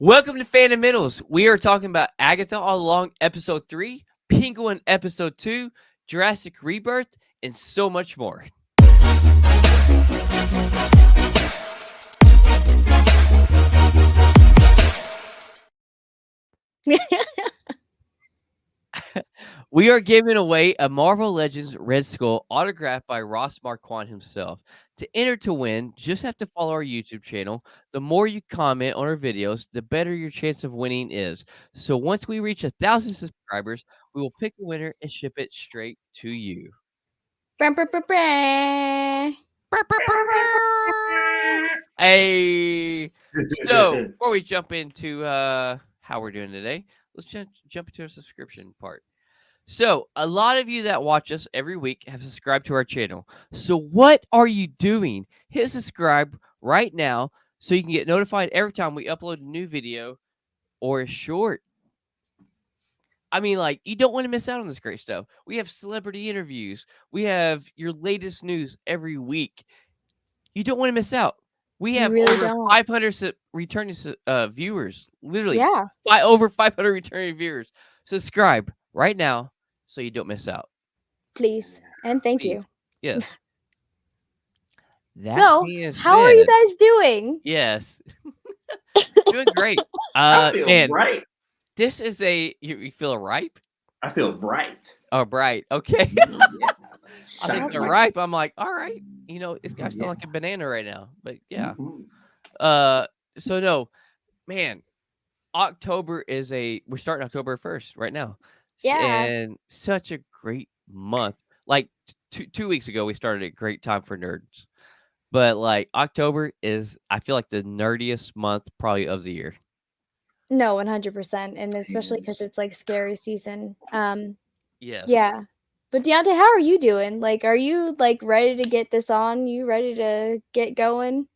Welcome to Fundamentals. We are talking about Agatha All Along, Episode 3, Penguin, Episode 2, Jurassic Rebirth, and so much more. We are giving away a Marvel Legends Red Skull autographed by Ross Marquand himself. To enter to win, just have to follow our YouTube channel. The more you comment on our videos, the better your chance of winning is. So once we reach 1,000 subscribers, we will pick a winner and ship it straight to you. Hey, so before we jump into how we're doing today, let's jump into our subscription part. So, a lot of you that watch us every week have subscribed to our channel. So, what are you doing? Hit subscribe right now so you can get notified every time we upload a new video or a short. I mean, like, you don't want to miss out on this great stuff. We have celebrity interviews, we have your latest news every week. You don't want to miss out. We You have really over don't. 500 returning viewers. Literally, Yeah. over 500 returning viewers. Subscribe right now so you don't miss out. Please. And thank Please. you. Yes. That So, being how are you said, guys doing? yes, doing great. I feel Man, bright. this is you feel ripe? I feel bright. Oh, bright. Okay. Yeah. I think they're ripe. I'm like, all right. This guy's feeling like a banana right now. But yeah. Mhm. So no, man, October we're starting October 1st right now. Yeah. And such a great month. Like 2 weeks ago, we started a great time for nerds. But like October is, I feel like the nerdiest month probably of the year. No, 100%. And especially because Yes. it's like scary season. Yes. Yeah. But Deontay, how are you doing? Like, are you like ready to get this on? You ready to get going?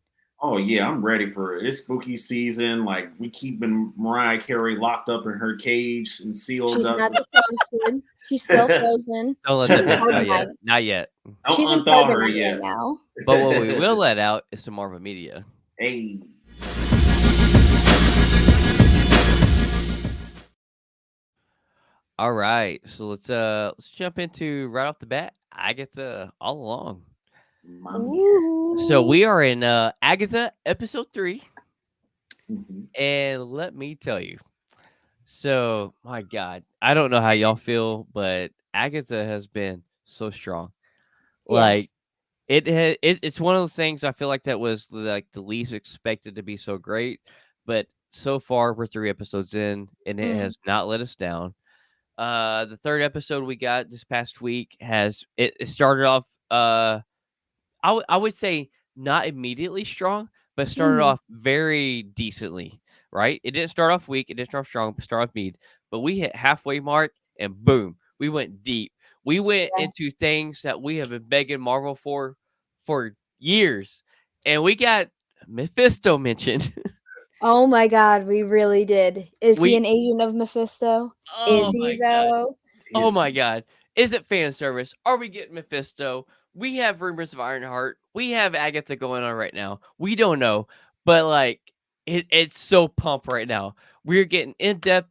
Oh yeah, I'm ready for it. It's spooky season. Like we keeping Mariah Carey locked up in her cage and sealed She's up. not defrosted. She's still frozen. Don't let She's that in out. Not yet. carbonite. Not yet. Don't She's in unthaw her carbonite right yet. now. But what we will let out is some Marvel media. Hey. All right. So let's jump into right off the bat, Agatha All Along. So Ooh. we are in Agatha episode 3. Mhm. And let me tell you. So, my God, I don't know how y'all feel, but Agatha has been so strong. Like Yes. it's one of those things I feel like that was like the least expected to be so great, but so far we're 3 episodes in and it Mm. has not let us down. The third episode we got this past week it started off I would say not immediately strong, but started Mhm. off very decently, right? It didn't start off weak, it didn't start off strong, but start off mid. But we hit halfway mark and boom, we went deep. We went Yeah. into things that we have been begging Marvel for years. And we got Mephisto mentioned. Oh my god, we really did. Is he we an agent of Mephisto? Is Oh he my god. though? Oh Is my he? god. Is it fan service? Are we getting Mephisto? We have rumors of Ironheart. We have Agatha going on right now. We don't know. But like it's so pumped right now. We're getting in-depth,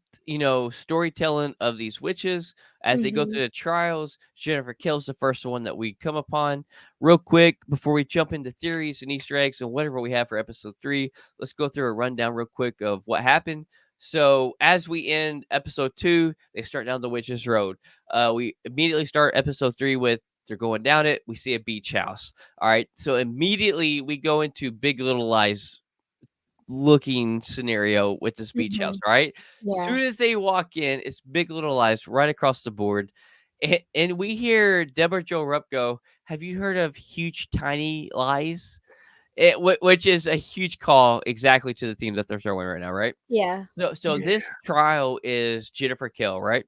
storytelling of these witches as they go Mhm. through the trials. Jennifer Kill's the first one that we come upon. Real quick, before we jump into theories and Easter eggs and whatever we have for episode 3, let's go through a rundown real quick of what happened. So as we end episode 2, they start down the witch's road. We immediately start episode 3 with they're going down it. We see a beach house. All right. So immediately we go into Big Little Lies looking scenario with this beach house. Mhm. Right. Yeah. Soon as they walk in, it's Big Little Lies right across the board. And we hear Deborah Jo Rupp go, "Have you heard of Huge Tiny Lies?" Which is a huge call exactly to the theme that they're throwing right now, right? Yeah. So Yeah. this trial is Jennifer Kill, right?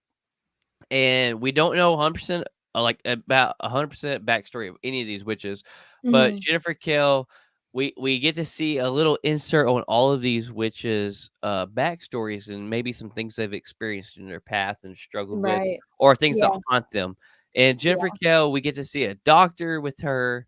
And we don't know 100% like about 100% backstory of any of these witches, but Mhm. Jennifer Kill, we get to see a little insert on all of these witches' backstories and maybe some things they've experienced in their path and struggled with, Right. or things that Yeah. haunt them. And Jennifer Yeah. Kill, we get to see a doctor with her.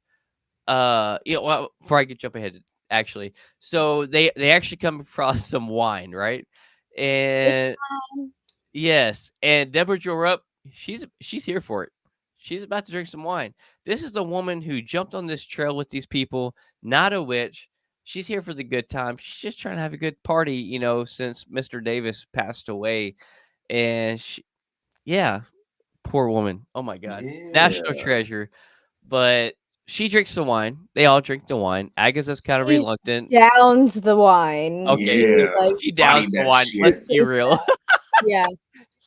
Well, before I get jump ahead, actually. So they actually come across some wine, right? It's And fine. yes, and Deborah Jorup, she's here for it. She's about to drink some wine. This is the woman who jumped on this trail with these people, not a witch. She's here for the good time. She's just trying to have a good party, since Mr. Davis passed away. And yeah, poor woman. Oh my God. National Yeah. treasure. But she drinks the wine. They all drink the wine. Agatha's kind of She reluctant. downs the wine. Okay, She Yeah. like she downs Body the that wine. Let's shit be real. yeah.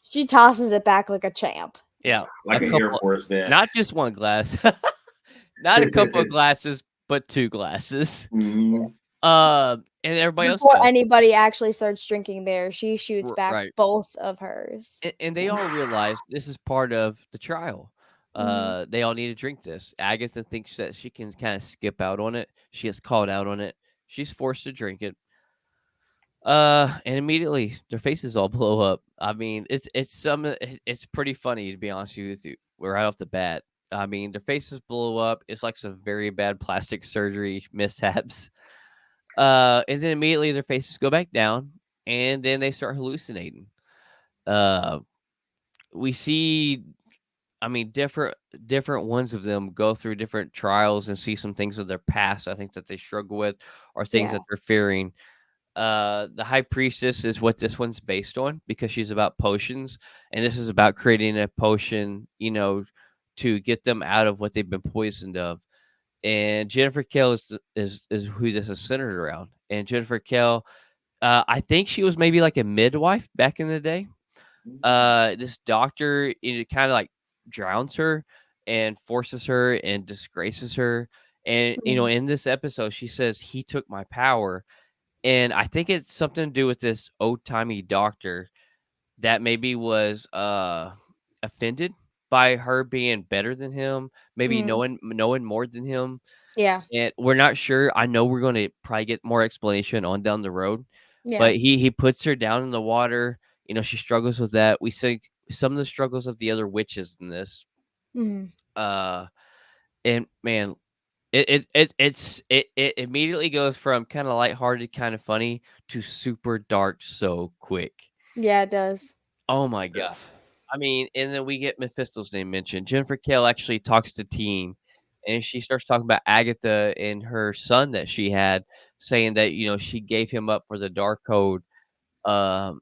She tosses it back like a champ. Yeah, a like an Air couple, Force vet. not just one glass, not a couple of glasses, but two glasses. Mhm. And everybody else Before goes. anybody actually starts drinking there, she shoots back Right. both of hers. And they all realize this is part of the trial. Mhm. They all need to drink this. Agatha thinks that she can kind of skip out on it. She gets called out on it. She's forced to drink it. And immediately their faces all blow up. I mean, it's pretty funny, to be honest with you. We're right off the bat. I mean, their faces blow up. It's like some very bad plastic surgery mishaps. And then immediately their faces go back down, and then they start hallucinating. Uh, we see, I mean, different ones of them go through different trials and see some things of their past. I think that they struggle with, or things Yeah. that they're fearing. The high priestess is what this one's based on, because she's about potions, and this is about creating a potion, to get them out of what they've been poisoned of. And Jennifer Kell is who this is centered around. And Jennifer Kell, I think she was maybe like a midwife back in the day. This doctor, kind of like drowns her and forces her and disgraces her. And Mhm. in this episode, she says he took my power, and I think it's something to do with this old timey doctor that maybe was offended by her being better than him, maybe Mhm. knowing more than him. Yeah. And we're not sure. I know we're going to probably get more explanation on down the road, Yeah. but he puts her down in the water. She struggles with that. We see some of the struggles of the other witches in this. Mhm. Uh, and man, it immediately goes from kind of lighthearted, kind of funny, to super dark so quick. Yeah, it does. Oh my god. I mean, and then we get Mephisto's name mentioned. Jennifer Kale actually talks to Teen, and she starts talking about Agatha and her son that she had, saying that she gave him up for the dark code, and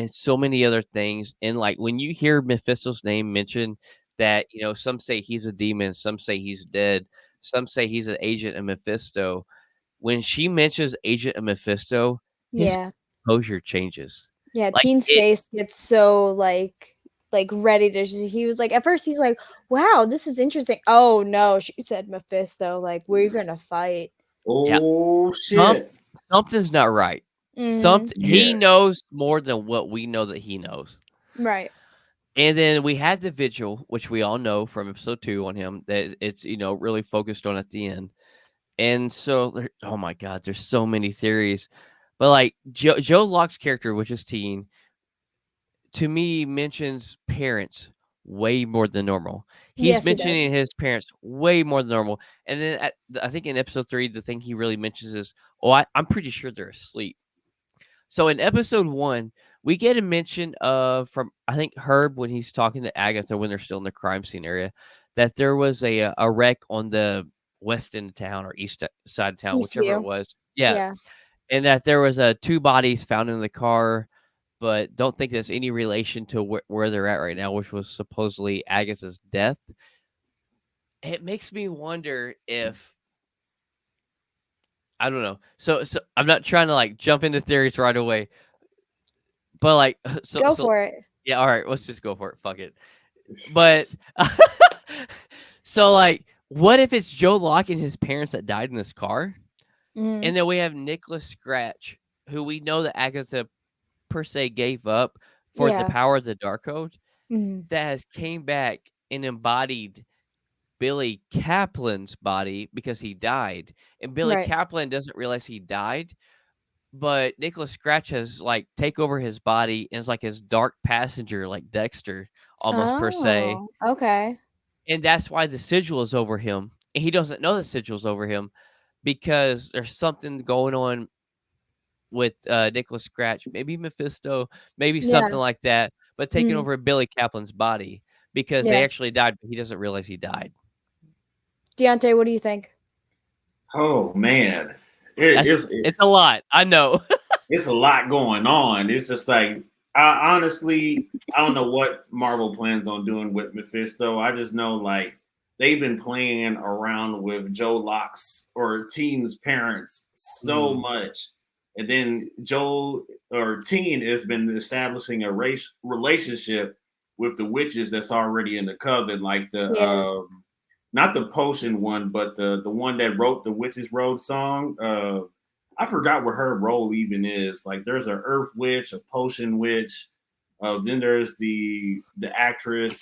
so many other things. And like when you hear Mephisto's name mentioned, that some say he's a demon, some say he's dead, some say he's an agent of Mephisto. When she mentions agent of Mephisto, his Yeah. composure changes. Yeah, Like Teen's it, face gets so like ready to he was like at first he's like, "Wow, this is interesting." Oh no, she said Mephisto, like we're gonna fight. yeah, Oh some shit. something's not right. Mhm. Something he Yeah. knows more than what we know that he knows. Right. And then we had the vigil, which we all know from episode 2 on him, that it's really focused on at the end. And so, oh my god, there's so many theories. But like Joe Locke's character, which is Teen, to me mentions parents way more than normal. He's Yes, he does. mentioning his parents way more than normal. And then I think in episode 3, the thing he really mentions is, oh, I'm pretty sure they're asleep. So in episode 1, we get a mention of, from I think Herb, when he's talking to Agatha when they're still in the crime scene area, that there was a wreck on the west end of town, or east side of town, whichever it Eastview. was. Yeah, Yeah. and that there was two bodies found in the car, but don't think there's any relation to where they're at right now, which was supposedly Agatha's death. It makes me wonder if, I don't know. So I'm not trying to like jump into theories right away, but like Go so for it. yeah, all right, let's just go for it. Fuck it. But so like, what if it's Joe Locke and his parents that died in this car? Mhm. And then we have Nicholas Scratch, who we know that Agatha per se gave up for the Yeah. power of the Dark Code, Mhm. that has came back and embodied Billy Kaplan's body because he died. And Billy Right. Kaplan doesn't realize he died, but Nicholas Scratch has like take over his body and is like his dark passenger, like Dexter, almost per se. Oh, okay. And that's why the sigil is over him. And he doesn't know the sigil's over him. because there's something going on with Nicholas Scratch, maybe Mephisto, maybe Yeah. something like that, but taking Mhm. over Billy Kaplan's body because they Yeah. actually died, but he doesn't realize he died. Deontay, what do you think? Oh man, It's a lot. I know. it's a lot going on. It's just like I honestly I don't know what Marvel plans on doing with Mephisto. I just know like they've been playing around with Joe Locke's or Teen's parents so Mm. much. And then Joe or Teen has been establishing a relationship with the witches that's already in the coven, like the Yes. not the potion one, but the one that wrote the Witches Road song. I forgot what her role even is. Like there's an earth witch, a potion witch. Then there's the actress.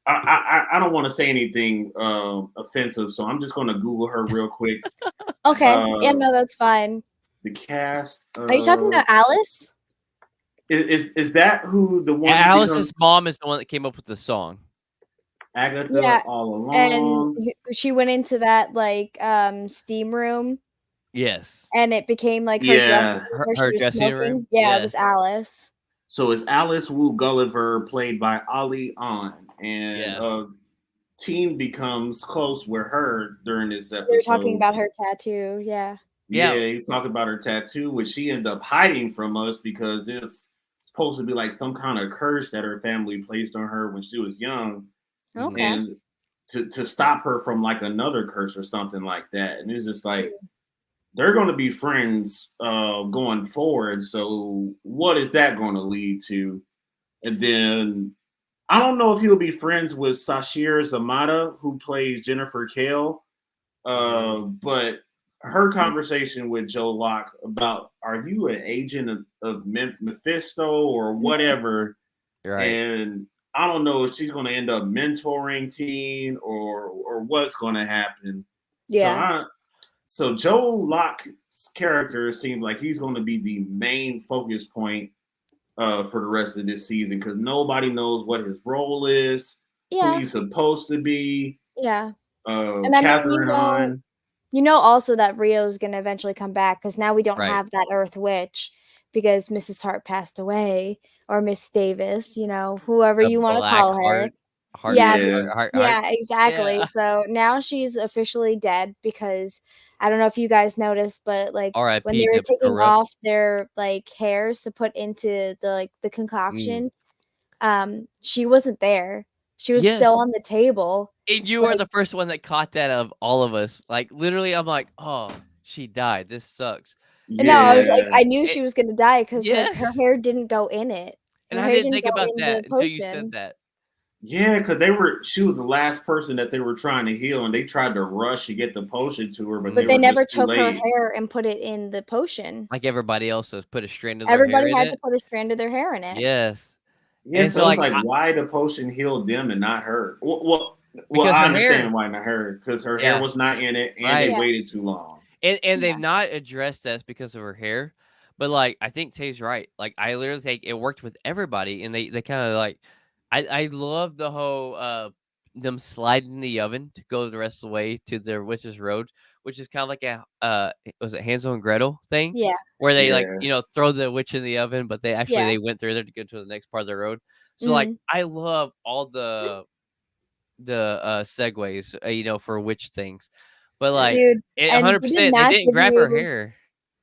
I don't want to say anything offensive, so I'm just going to Google her real quick. Okay. Yeah, Uh, no, that's fine. the cast Are you talking of about Alice? is that who the one who becomes Alice's mom is the one that came up with the song. Agatha Yeah. All And Along? she went into that like steam room Yes. and it became like her dressing Yeah. room where she Her was dressing smoking. room. Yeah, it was Yes. Alice. So it's Alice Wu Gulliver, played by Ali An, and Yes. Teen becomes close with her during this They were talking episode. about her tattoo. Yeah. Yeah. Yeah, he talked about her tattoo, which she ended up hiding from us because it's supposed to be like some kind of curse that her family placed on her when she was young, Mhm. Okay. and to stop her from like another curse or something like that. And it's just like they're going to be friends going forward. So what is that going to lead to? And then I don't know if he'll be friends with Sashir Zamata, who plays Jennifer Kale. Mhm. But her conversation with Joe Locke about are you an agent of Mephisto or Mhm. whatever, Right. and I don't know if she's going to end up mentoring Teen or what's going to happen. So Yeah. so Joe Locke's character seems like he's going to be the main focus point for the rest of this season because nobody knows what his role is, who Yeah. he's supposed to be. Yeah. And I mean, Catherine Hahn. you know also that Rio's gonna eventually come back because now we don't Right. have that Earth Witch because Mrs. Hart passed away or Miss Davis, whoever The you want to Black call her. Heart Yeah, Yeah, yeah, Yeah. exactly. So now she's officially dead because I don't know if you guys noticed, but like when they R.I.P. were to taking Corrupt. off their like hairs to put into the Mm. concoction, she wasn't there. She was Yes. still on the table. And you are Like the first one that caught that of all of us. Like literally, I'm like, oh, she died. This sucks. no, And I was like, yeah, I knew it, she was gonna die because like her yes. hair didn't go in it. And Her I hair didn't didn't think go about in the that until you said potion. that. yeah, because they were. She was the last person that they were trying to heal, and they tried to rush to get the potion to her, but they But they were never just too took her late. hair and put it in the potion. Like everybody else has put a strand of their hair Everybody in had to it. put a strand of their hair in it. Yes. Yeah, And so so it's like like why the potion healed them and not her? Well, because I her hair, understand why not her because her hair yeah, was not in it, and they right. Yeah, waited too long. And yeah, they've not addressed this because of her hair. But like I think Tay's right. Like I literally think it worked with everybody and they kind of like I love the whole them sliding in the oven to go the rest of the way to their witch's road, which is kind of like a was it Hansel and Gretel thing yeah, where they like, Yeah, throw the witch in the oven, but yeah. they went through there to go to the next part of the road. So like Mhm. I love all the segues, for witch things. But yeah, like Dude, it and did it 100% they not didn't give grab her you hair.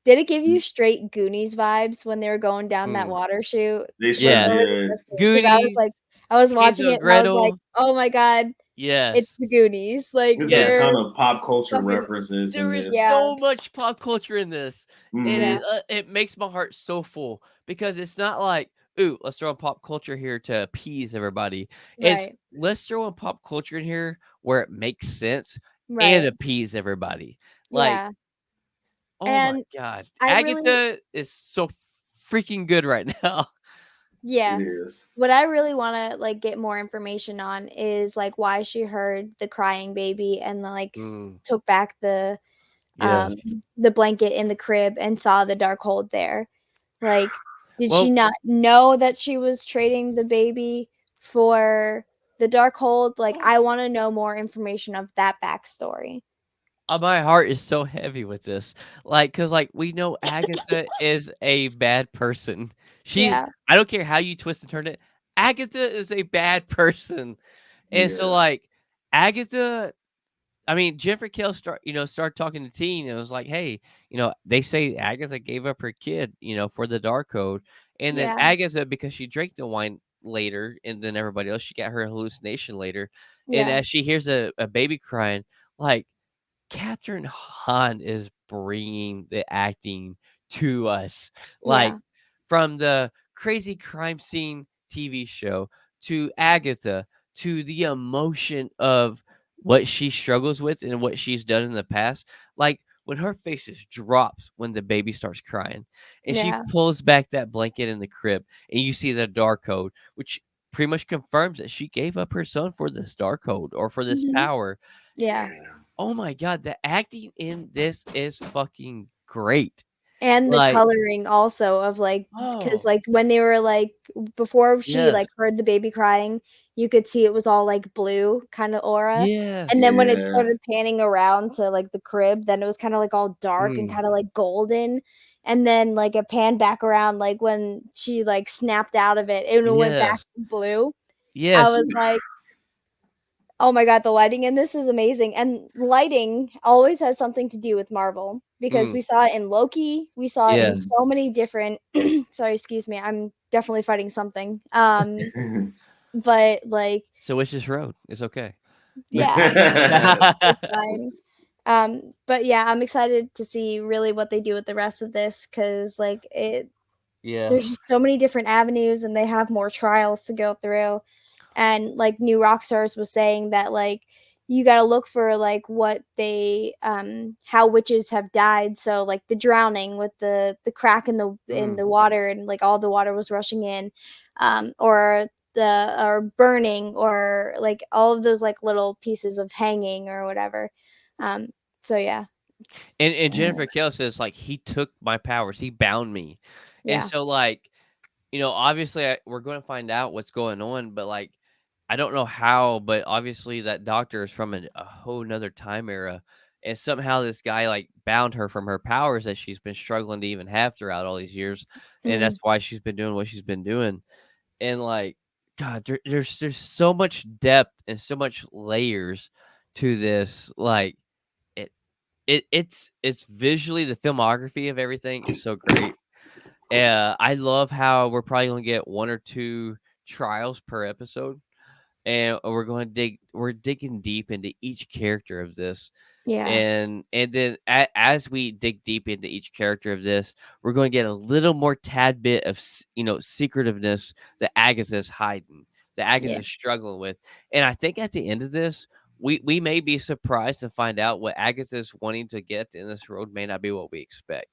did it give you straight Goonies vibes when they were going down that Mm. water chute? they Like, sure Yes. where was did. because I was Goonies, like I was watching Hansel and it and I was like, Gretel. "Oh my god, it's Yes. the Goonies." Like, There's a Yes. they're ton of pop culture coming references in There is this. yeah, so much pop culture in this, and yeah, Hmm. it makes my heart so full because it's not like, "Ooh, let's throw in pop culture here to appease everybody." It's, right, "Let's throw in pop culture in here where it makes sense and right, appease everybody." Like, yeah, oh my and god. I really Agatha is so freaking good right now. It yeah. is. What I really wanna, like, get more information on is, like, why she heard the crying baby and, like, Mm, took back um, yes. the blanket in the crib and saw the dark hold there. Like, did she Well, not know that she was trading the baby for the dark hold? Like, I wanna know more information of that backstory. My heart is so heavy with this. Like, cause like we know Agatha is a bad person. She, Yeah, I don't care how you twist and turn it. Agatha is a bad person, and so Yeah. like Agatha. I mean, Jennifer Kell started talking to Teen and it was like, hey, they say Agatha gave up her kid, for the dark code, and then yeah, Agatha, because she drank the wine later, and then everybody else, she got her hallucination later, and yeah, as she hears a baby crying, like Catherine Hahn is bringing the acting to us. Like yeah. from the crazy crime scene TV show to Agatha to the emotion of what she struggles with and what she's done in the past. Like when her face just drops when the baby starts crying and she Yeah. pulls back that blanket in the crib and you see the dark code, which pretty much confirms that she gave up her son for this dark code or for this Mhm. power. Yeah. Yeah. Oh my god, the acting in this is fucking great. And the Like, coloring also of, like, because oh, like, when they were, like before she, yes, like, heard the baby crying, you could see it was all, like, blue kinda aura, and then yes. when it Yeah. started panning around to, like, the crib, then it was kinda, like, all dark and Mm, kinda, like, golden, and then, like, it panned back around, like, when she, like, snapped out of it, and it went back yes, to blue. I yes. was like, oh my god, the lighting in this is amazing, and lighting always has something to do with Marvel, because Mm, we saw it in Loki, we saw it in yes. Mhm. so many different sorry, excuse me, I'm definitely fighting something, but, like So which is road. It's okay. yeah, it's fine. But yeah, I'm excited to see really what they do with the rest of this, because like, Yeah. there's just so many different avenues, and they have more trials to go through. And like New Rockstars was saying that like you got to look for like what they how witches have died, so like the drowning with the crack in Mm. the water, and like all the water was rushing in, or the or burning, or like all of those like little pieces of hanging or whatever. um so yeah. And Jennifer Kell says like he took my powers. He bound me. And Yeah. so like, obviously we're going to find out what's going on, but like I don't know how, but obviously that doctor is from a whole nother time era. And somehow this guy like bound her from her powers that she's been struggling to even have throughout all these years. And that's Mm, why she's been doing what she's been doing. And like, God, there's so much depth and so much layers to this. Like it it's visually the filmography of everything is so great. I love how we're probably gonna get one or two trials per episode, and we're digging deep into each character of this, yeah. and then as we dig deep into each character of this, we're going to get a little more tad bit of secretiveness that Agatha's hiding, that Yeah. Agatha's struggling with, and I think at the end of this. We may be surprised to find out what Agatha's wanting to get in this road may not be what we expect.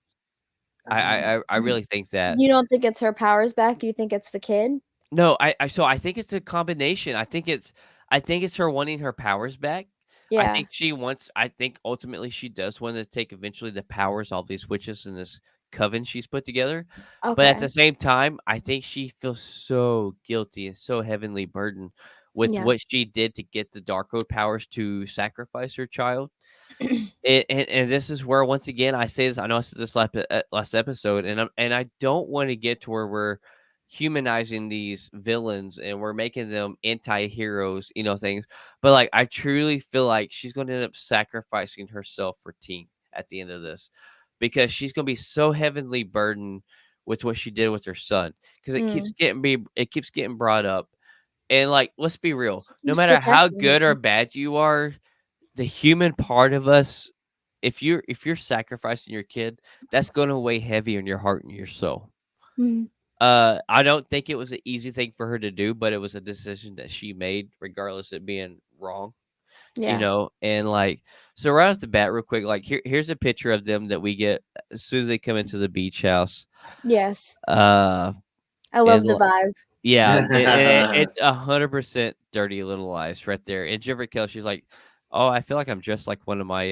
I really think that. You don't think it's her powers back? You think it's the kid? No, I think it's a combination. I think it's her wanting her powers back. Yeah. I think ultimately she does want to take eventually the powers of all these witches in this coven she's put together. But at Okay. the same time, I think she feels so guilty and so heavenly burdened with Yeah. what she did to get the Darkhold powers to sacrifice her child. And this is where once again I say this. I know I said this last episode, and I don't want to get to where we're humanizing these villains and we're making them anti-heroes, things. But like I truly feel like she's going to end up sacrificing herself for Teen at the end of this because she's going to be so heavenly burdened with what she did with her son because Mm. it keeps getting brought up. And like let's be real, no Who's matter how protecting good or him? bad you are, the human part of us, if you're sacrificing your kid, that's going to weigh heavy on your heart and your soul. Mhm. I don't think it was an easy thing for her to do, but it was a decision that she made, regardless of being wrong. Yeah. And like so right off the bat, real quick, like here's a picture of them that we get as soon as they come into the beach house. Yes. Uh, I and love the vibe. yeah, it's 100% Dirty Little Lies right there. And Jennifer Kell, she's like, "Oh, I feel like I'm just like one of my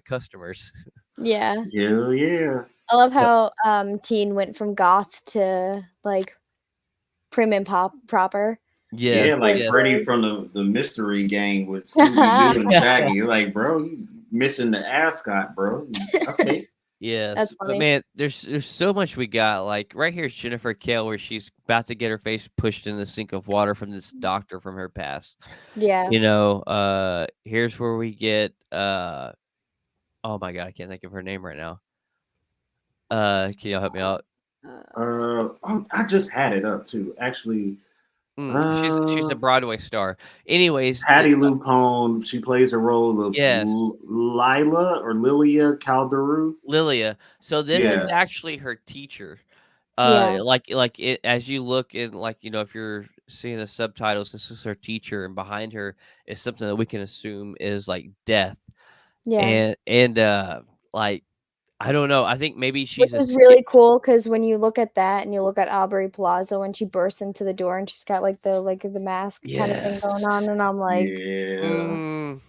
customers." Yeah. Hell yeah. I love But how Teen went from goth to like prim and proper. Yeah, Yes, like yes. Freddy from the Mystery Gang with Scooby Doo and Shaggy. You're like, bro, you missing the ascot, bro. Okay. Yes, That's but funny. man, there's so much we got. Like right here, is Jennifer Kale, where she's about to get her face pushed in the sink of water from this doctor from her past. Yeah. Here's where we get oh my god, I can't think of her name right now. Can y'all help me out? I just had it up too. Actually, She's a uh, Broadway star. Anyways, Patty Lupone. She plays a role of yes, Lila or Lilia Calderu. Lilia. So this is Yeah, actually her teacher. Yeah. Like it as you look in, like if you're seeing the subtitles, this is her teacher, and behind her is something that we can assume is like death, Yeah. and like I don't know. I think maybe Which she's is escaped. really cool because when you look at that and you look at Aubrey Plaza when she bursts into the door and she's got the mask kind of thing Yes. going on, and I'm like, yeah, Mm,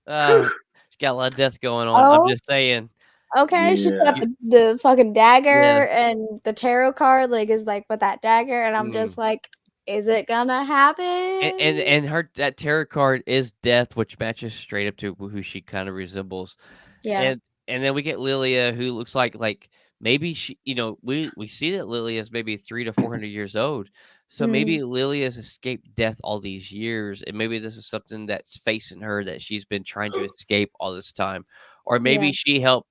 Whew. she's got a lot of death going on. I'm oh, just saying. okay. She's got Yeah. You, the fucking yes. dagger and the tarot card is like with that dagger, and I'm Mm. just like, is it gonna happen? And her that tarot card is death, which matches straight up to who she kind of resembles. Yeah. And then we get Lilia, who looks like maybe she, we see that Lilia is maybe 300 to 400 years old. So Mm, maybe Lilia's escaped death all these years, and maybe this is something that's facing her that she's been trying to escape all this time, or yeah. maybe she helped,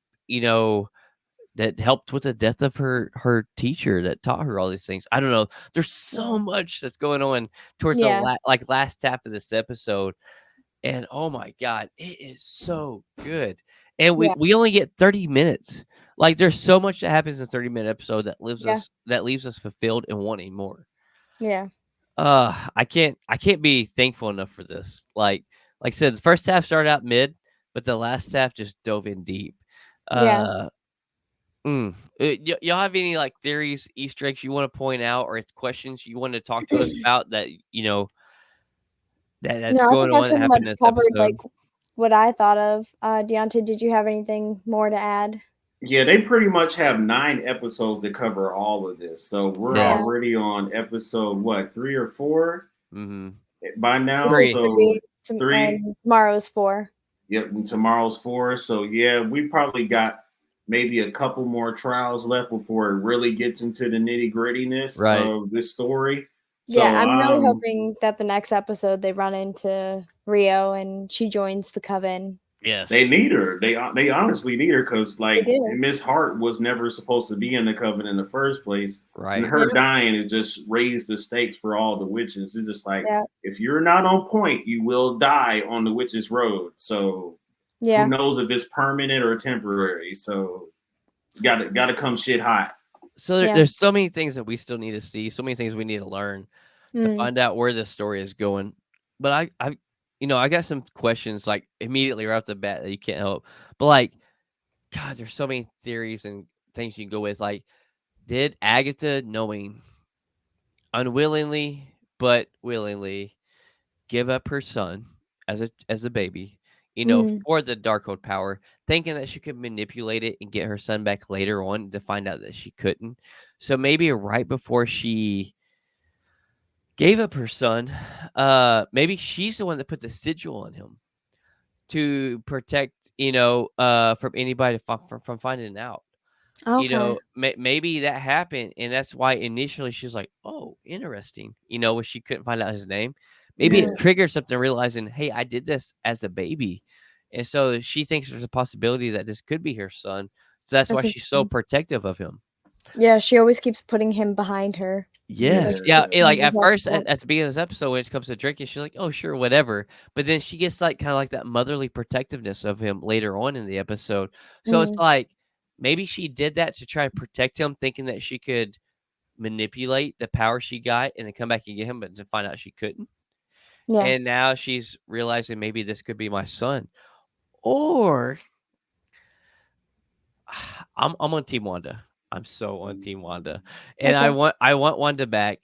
that helped with the death of her teacher that taught her all these things. I don't know. There's so Yeah. much that's going on towards the Yeah. last half of this episode, and oh my god, it is so good. And we Yeah. we only get 30 minutes. Like there's so much that happens in a 30-minute episode Yeah. that leaves us fulfilled and wanting more. Yeah. I can't be thankful enough for this. Like I said, the first half started out mid, but the last half just dove in deep. Yeah. Uh y'all have any like theories, Easter eggs you want to point out, or questions you want to talk to us about that that's No, I going think I on that pretty happened much in this covered episode? what I thought of. Deontay, did you have anything more to add? Yeah, they pretty much have 9 episodes to cover all of this. So we're Yeah. Yeah. already on episode what, 3 or 4 Mm-hmm. by now. This is Three. So 3 three. and tomorrow's 4. Yep, and tomorrow's 4. So yeah, we probably got maybe a couple more trials left before it really gets into the nitty grittiness Right. of this story. Yeah, So I'm really hoping that the next episode they run into Rio and she joins the coven. they Yes. need her. They honestly need her because They like do. Miss Hart was never supposed to be in the coven in the first place, and Right. her Yep. dying has just raised the stakes for all the witches. It's just like Yeah. if you're not on point, you will die on the witches' road. So who Yeah. knows if it's permanent or temporary? So got to come shit hot. So Yeah. there's so many things that we still need to see, so many things we need to learn to Mm. find out where this story is going. But I got some questions like immediately right off the bat that you can't help. But like, God, there's so many theories and things you can go with. Like, did Agatha, knowing unwillingly but willingly, give up her son as a baby, Mm. for the Darkhold power, thinking that she could manipulate it and get her son back later on, to find out that she couldn't. So maybe right before she gave up her son, maybe she's the one that put the sigil on him to protect, from anybody from finding out. Okay. Maybe that happened, and that's why initially she was like, "Oh, interesting." When she couldn't find out his name, maybe it Mm. triggered something, realizing, "Hey, I did this as a baby," and so she thinks there's a possibility that this could be her son. So that's why That's she's so interesting. protective of him. Yeah, she always keeps putting him behind her. Yes, Like Yeah, yeah. keeping And like him at above first, that. at the beginning of this episode, when it comes to drinking, she's like, "Oh, sure, whatever." But then she gets like kind of like that motherly protectiveness of him later on in the episode. So it's Mm. like maybe she did that to try to protect him, thinking that she could manipulate the power she got and then come back and get him, but to find out she couldn't. Yeah. And now she's realizing maybe this could be my son. Or I'm on Team Wanda. I'm so on Team Wanda. And I Okay. want Wanda back.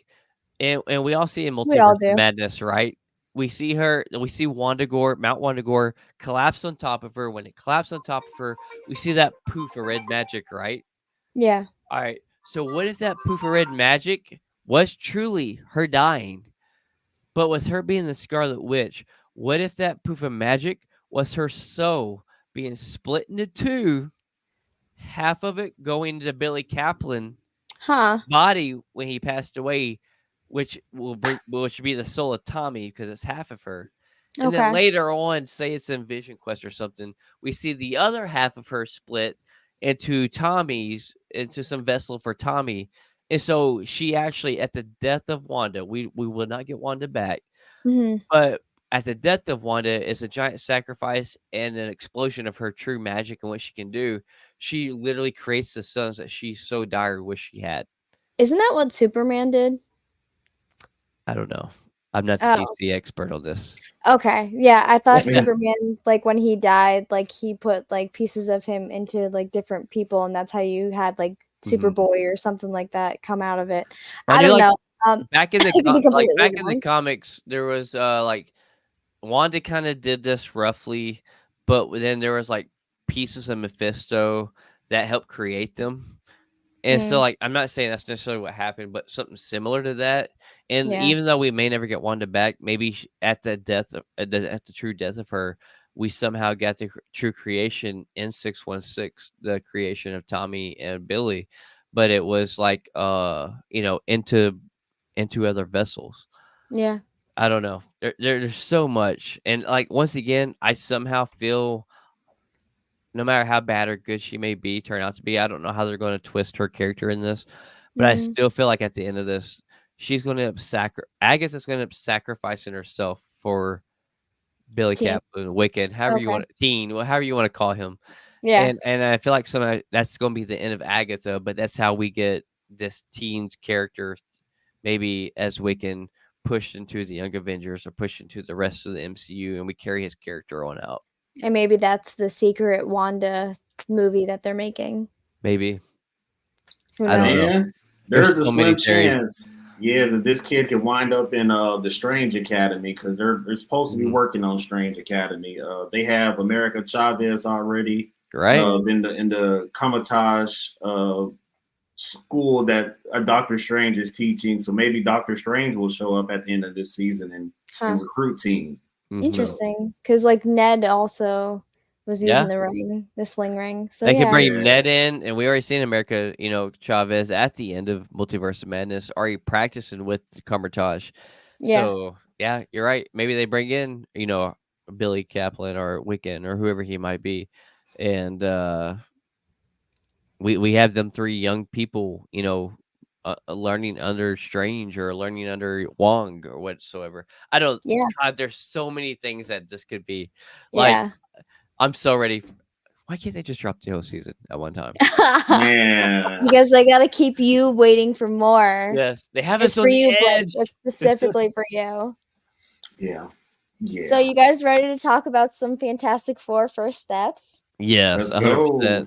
And we all see in We all Multiverse of do. Madness, right? We see Wandagore, Mount Wandagore collapse on top of her. When it collapsed on top of her, we see that poof of red magic, right? Yeah. All right. So what if that poof of red magic was truly her dying? But with her being the Scarlet Witch, what if that proof of magic was her soul being split into two, half of it going to Billy Kaplan Huh. body when he passed away, which be the soul of Tommy because it's half of her. And then Okay. later on, say it's in Vision Quest or something, we see the other half of her split into some vessel for Tommy. And so she actually, at the death of Wanda, we will not get Wanda back, Hmm. but at the death of Wanda is a giant sacrifice and an explosion of her true magic and what she can do. She literally creates the sons that she so dire wish she had. Isn't that what Superman did? I don't know. I'm not the Oh, DC expert on this. okay. Yeah, I thought Yeah. Superman, like when he died, like he put like pieces of him into like different people, and that's how you had like Mhm. Superboy or something like that come out of it. I I knew don't like know. back in I the could be completely back in the wrong. comics, there was like Wanda kind of did this roughly, but then there was like pieces of Mephisto that helped create them. And so, Mm, like, I'm not saying that's necessarily what happened, but something similar to that. And yeah. even though we may never get Wanda back, maybe at the death of at the true death of her, we somehow got the true creation in 616, the creation of Tommy and Billy, but it was like into other vessels. Yeah. I don't know. There's so much, and like once again, I somehow feel no matter how bad or good she may be, turn out to be, I don't know how they're going to twist her character in this, but I Mm, still feel like at the end of this, she's going to Agatha's going to end up sacrificing herself for Billy team. Kaplan, Wiccan, however you Okay. want teen, however you want to call him, Yeah. and I feel like somehow that's going to be the end of Agatha, but that's how we get this teen's character, maybe as Wiccan pushed into the Young Avengers or pushed into the rest of the MCU, and we carry his character on out. And maybe that's the secret Wanda movie that they're making. Maybe Who I don't knows? know. Man, There's there's a so many slim theories. chance, yeah, that this kid could wind up in the Strange Academy because they're supposed to be Mhm. working on Strange Academy. They have America Chavez already Right? Mm, in the Comitage school that Doctor Strange is teaching. So maybe Doctor Strange will show up at the end of this season and huh. recruit team. Mhm. So Interesting. Because like Ned also was using Yeah. the ring, the sling ring. So They could yeah. bring yeah, Ned in, and we already seen America, Chavez at the end of Multiverse of Madness already practicing with the Cumbertosh. Yeah. So, yeah, you're right. Maybe they bring in, Billy Kaplan or Wiccan or whoever he might be. And we have them three young people, learning under Strange or learning under Wong or whatsoever. I don't, Yeah. God, there's so many things that this could be. Like, Yeah. I'm so ready. Why can't they just drop the whole season at one time? man, Because they gotta keep you waiting for more. Yes, they have It's us for on the you, Blake. edge. It's specifically for you. yeah, So yeah. you guys ready to talk about some Fantastic Four first steps? Yes, Let's 100%. go.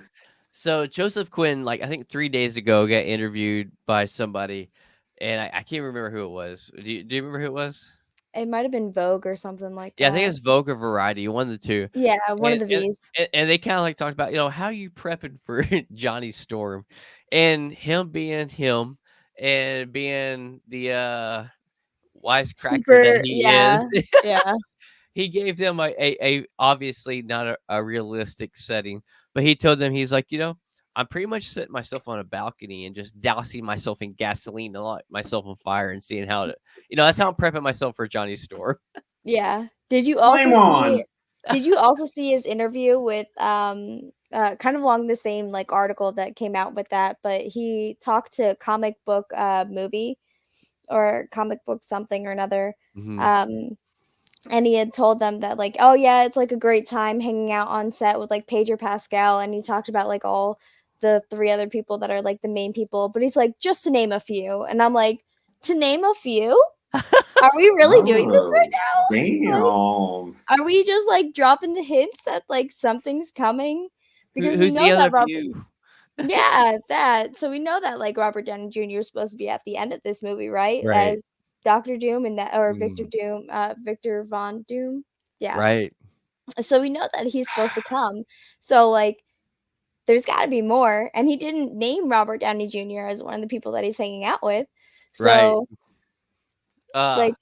So Joseph Quinn, like I think 3 days ago, got interviewed by somebody, and I can't remember who it was. Do you remember who it was? It might have been Vogue or something like Yeah, I think that. it's Vogue or Variety, one of the two. Yeah, one of And the and V's. and they kind of like talked about, how you prepping for Johnny Storm, and him being him, and being the wisecracker that Super, he yeah, is. yeah, He gave them a obviously not a realistic setting, but he told them, he's like, I'm pretty much setting myself on a balcony and just dousing myself in gasoline to light myself on fire and seeing how to, that's how I'm prepping myself for Johnny's store. yeah. Did you also Flame see? on. Did you also see his interview with kind of along the same like article that came out with that, but he talked to comic book movie or comic book something or another. Hmm. Um and he had told them that like, oh yeah, it's like a great time hanging out on set with like Pedro Pascal, and he talked about like all the three other people that are like the main people, but he's like, just to name a few, and I'm like, to name a few? Are we really doing this right Oh, now? Like, damn. are we just like dropping the hints that like something's coming? Because we Who's the know other that Robert, few? yeah, that. So we know that like Robert Downey Jr. is supposed to be at the end of this movie, right? Right. As Doctor Doom and that, or Victor Mm, Doom, Victor Von Doom. Yeah. right. So we know that he's supposed to come. So like there's got to be more, and he didn't name Robert Downey Jr. as one of the people that he's hanging out with. Right. So Uh, like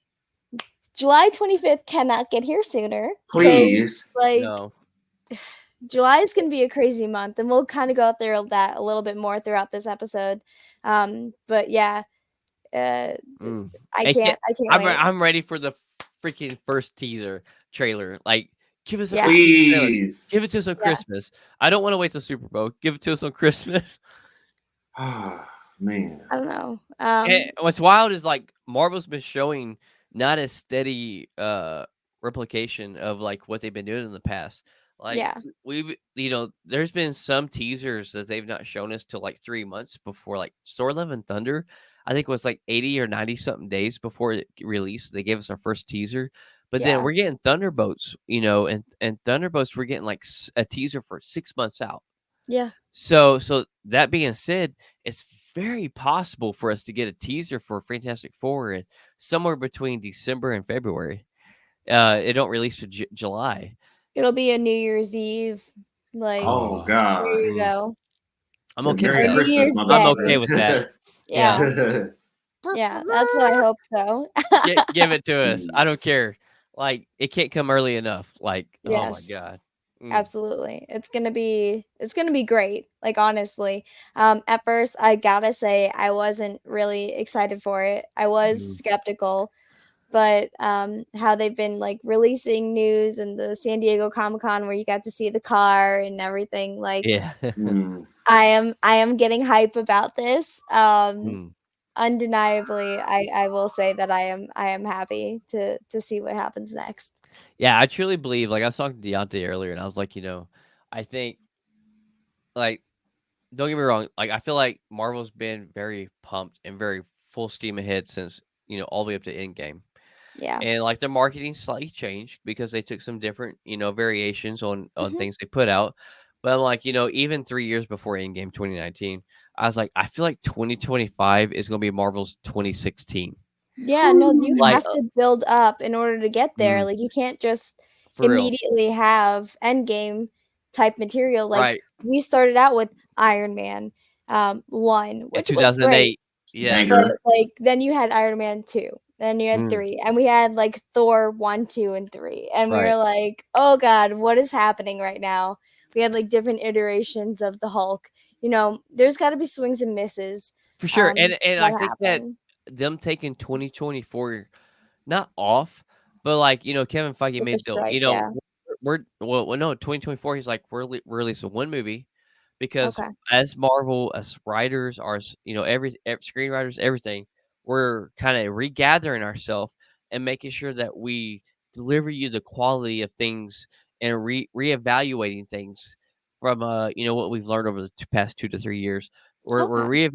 July 25th cannot get here sooner. 'Cause, Please. like, No. July is going to be a crazy month, and we'll kind of go through that a little bit more throughout this episode. But yeah, I can't wait. I'm ready for the freaking first teaser trailer. Like, give us a Yeah. freaking trailer. Please. Give it to us on Yeah. Christmas. I don't want to wait till Super Bowl. Give it to us on Christmas. Ah, man. I don't know. And what's wild is like Marvel's been showing not a steady replication of like what they've been doing in the past. Like Yeah. we've there's been some teasers that they've not shown us till like 3 months before, like Thor: Love and Thunder. I think it was like 80 or 90 something days before it released. They gave us our first teaser. But then Yeah. we're getting Thunderbolts, and Thunderbolts we're getting like a teaser for 6 months out. Yeah. So that being said, it's very possible for us to get a teaser for Fantastic Four in somewhere between December and February. It don't release to July. It'll be a New Year's Eve. Like, Oh Oh, God. there you go. I'm Yeah, okay with Merry Or that. New Christmas, Year's I'm Day. okay with that. Yeah. Yeah. Yeah. That's what I hope so. Give it to us. I don't Please. care. Like, it can't come early enough. Like, oh my Yes. god. Absolutely. It's gonna be great. Like, honestly. At first I gotta say I wasn't really excited for it. I was Mm. skeptical, but how they've been like releasing news and the San Diego Comic-Con where you got to see the car and everything, like Yeah. Mm. I am getting hype about this. Mm. Undeniably, I will say that I am happy to see what happens next. Yeah, I truly believe, like I was talking to Deontay earlier and I was like, I think like don't get me wrong, like I feel like Marvel's been very pumped and very full steam ahead since, all the way up to Endgame. Yeah. And like their marketing slightly changed because they took some different, variations on Mhm. things they put out. But I'm like, even 3 years before Endgame 2019, I was like, I feel like 2025 is gonna be Marvel's 2016. Yeah, no, you Like have to build up in order to get there. mm, Like, you can't just for real. immediately have Endgame type material. Like, Right. we started out with Iron Man 1, In which was great. 2008. Yes. But, Banger. like, then you had Iron Man 2, then you had Mm, 3, and we had, like, Thor 1, 2, and 3, and we right. were like, "Oh god, what is happening right now?" We had, like, different iterations of the Hulk. There's gotta be swings and misses, For sure. And I that think that happen them taking 2024 not off, but like, Kevin Feige with the made the, strike, yeah. no, 2024, he's like, we're releasing one movie because Okay. as Marvel, as writers, every screenwriters, everything, we're kind of regathering ourselves and making sure that we deliver you the quality of things and reevaluating things from what we've learned over the past 2 to 3 years. We're Okay.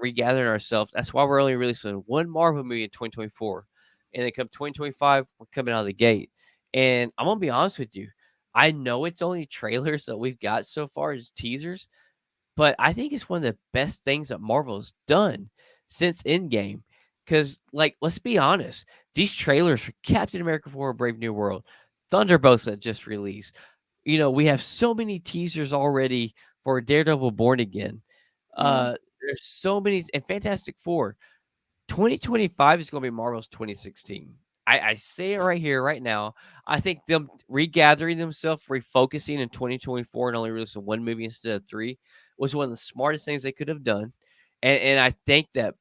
regathering ourselves. That's why we're only releasing one Marvel movie in 2024, and then come 2025, we're coming out of the gate. And I'm gonna be honest with you, I know it's only trailers that we've got so far as teasers, but I think it's one of the best things that Marvel's done since Endgame. Because, like, let's be honest, these trailers for Captain America 4: Brave New World, Thunderbolts that just released, we have so many teasers already for Daredevil Born Again. Mm. There's so many, and Fantastic Four. 2025 is going to be Marvel's 2016. I say it right here, right now. I think them regathering themselves, refocusing in 2024 and only releasing one movie instead of three was one of the smartest things they could have done. And I think that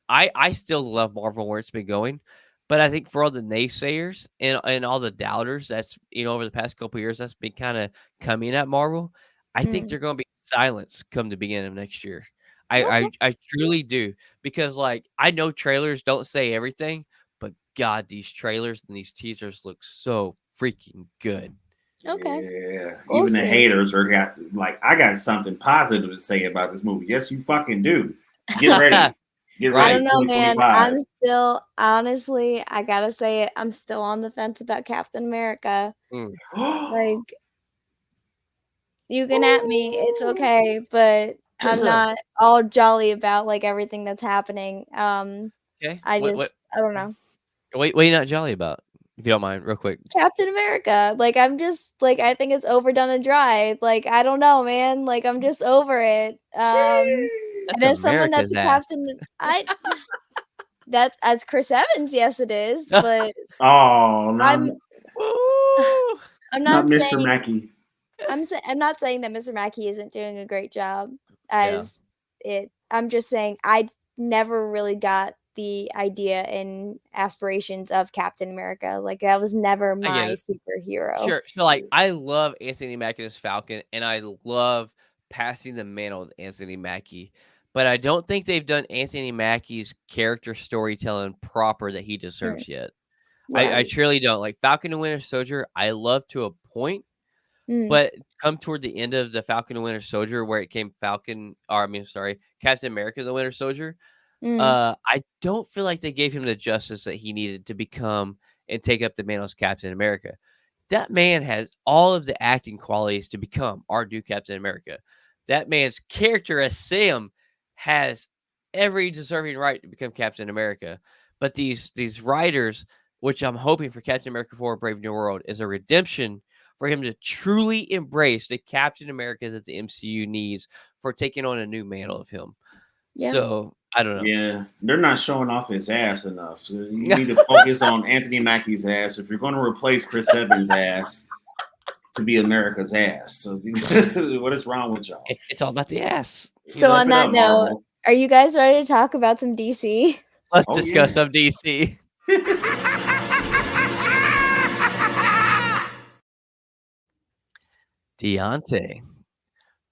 I still love Marvel where it's been going, but I think for all the naysayers and all the doubters that's over the past couple of years that's been kind of coming at Marvel, I think Mm. they're going to be silenced come the beginning of next year. Okay. I truly do because like I know trailers don't say everything, but God, these trailers and these teasers look so freaking good. Okay. Yeah. We'll Even the see. haters are got like, I got something positive to say about this movie. Yes, you fucking do. Get ready. Get I ready. Right. don't know, man. 2025. I'm still honestly, I gotta say it, I'm still on the fence about Captain America. Mm. Like, you can at me, it's okay, but I'm not all jolly about like everything that's happening. Okay. I don't know. What are you not jolly about? If you don't mind, real quick. Captain America. Like, I'm just like, I think it's overdone and dry. Like, I don't know, man. Like, I'm just over it. That's And as someone that's America's a ass. Captain, That as Chris Evans, yes, it is. But Oh, I'm Woo! I'm not not Mr. saying Mackey. I'm not saying that Mr. Mackey isn't doing a great job Yeah. as it. I'm just saying I never really got the idea and aspirations of Captain America. Like that was never I get my it. superhero. Sure. So, like, I love Anthony Mackie as Falcon, and I love passing the mantle to Anthony Mackie. But I don't think they've done Anthony Mackie's character storytelling proper that he Mm, deserves yet. yeah. I truly don't. Like Falcon and Winter Soldier, I love to a point, Mm, but come toward the end of the Falcon and Winter Soldier, where it came Captain America the Winter Soldier. mm, I don't feel like they gave him the justice that he needed to become and take up the mantle as Captain America. That man has all of the acting qualities to become our new Captain America. That man's character as Sam has every deserving right to become Captain America. But these writers, which I'm hoping for Captain America 4 Brave New World, is a redemption for him to truly embrace the Captain America that the MCU needs for taking on a new mantle of him. yeah. So I don't know. Yeah, they're not showing off his ass enough. So you need to focus on Anthony Mackie's ass if you're going to replace Chris Evans' ass to be America's ass. So what is wrong with y'all? It's all about the ass. So Step on it that up, note, Marvel. are you guys ready to talk about some DC? Let's Oh discuss yeah. some DC. Deontay.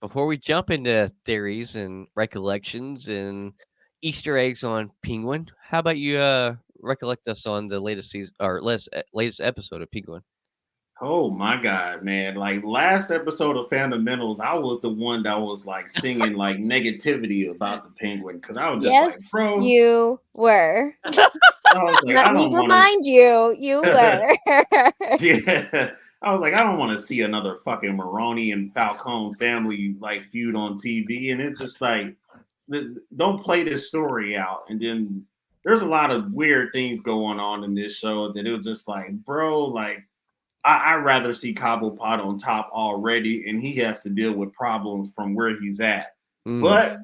Before we jump into theories and recollections and Easter eggs on Penguin, how about you recollect us on the latest season or latest episode of Penguin? Oh my god, man! Like last episode of Fundamentals, I was the one that was like singing like negativity about the Penguin because I was just like, Yes, bro. you were. I was like, Let I me don't want remind you, you to. were. Yeah, I was like, I don't want to see another fucking Maroni and Falcone family like feud on TV, and it's just like, don't play this story out. And then there's a lot of weird things going on in this show that it was just like, bro, like I'd rather see Cobblepot on top already, and he has to deal with problems from where he's at. Mm. But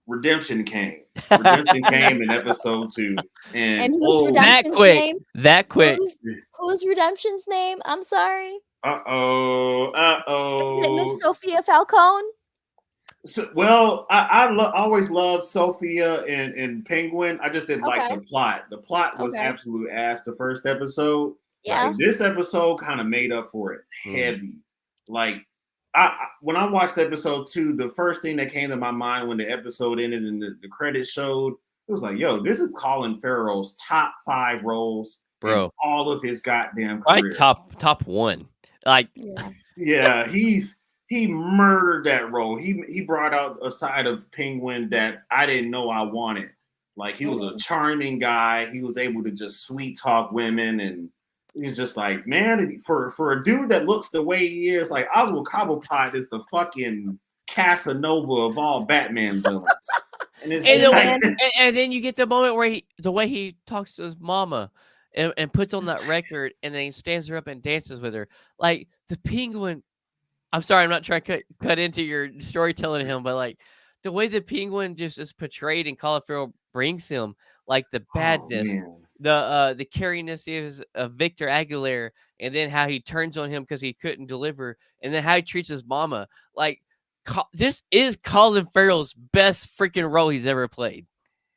redemption came. Redemption came in episode 2, and And whose oh, That redemption's quick. name? That quick. Whose redemption's name? I'm sorry. Is it Miss Sophia Falcone? So, well, always loved Sophia and Penguin. I just didn't like Okay. the plot. The plot was Okay. absolute ass the first episode. Yeah. Like, this episode kind of made up for it heavy. Like, when I watched episode 2, the first thing that came to my mind when the episode ended and the credits showed, it was like, yo, this is Colin Farrell's top 5 roles in Bro. all of his goddamn Probably career. top one. Like, Yeah. Yeah, he murdered that role. He brought out a side of Penguin that I didn't know I wanted. Like he was a charming guy. He was able to just sweet talk women, and he's just like, man, for a dude that looks the way he is, like Oswald Cobblepot is the fucking Casanova of all Batman villains. And and then you get the moment where the way he talks to his mama and puts on that record and then he stands her up and dances with her. Like the Penguin. I'm sorry, I'm not trying to cut into your storytelling of him, but like the way the Penguin just is portrayed and Colin Farrell brings him, like the badness, the caringness of Victor Aguilar, and then how he turns on him because he couldn't deliver, and then how he treats his mama. Like this is Colin Farrell's best freaking role he's ever played.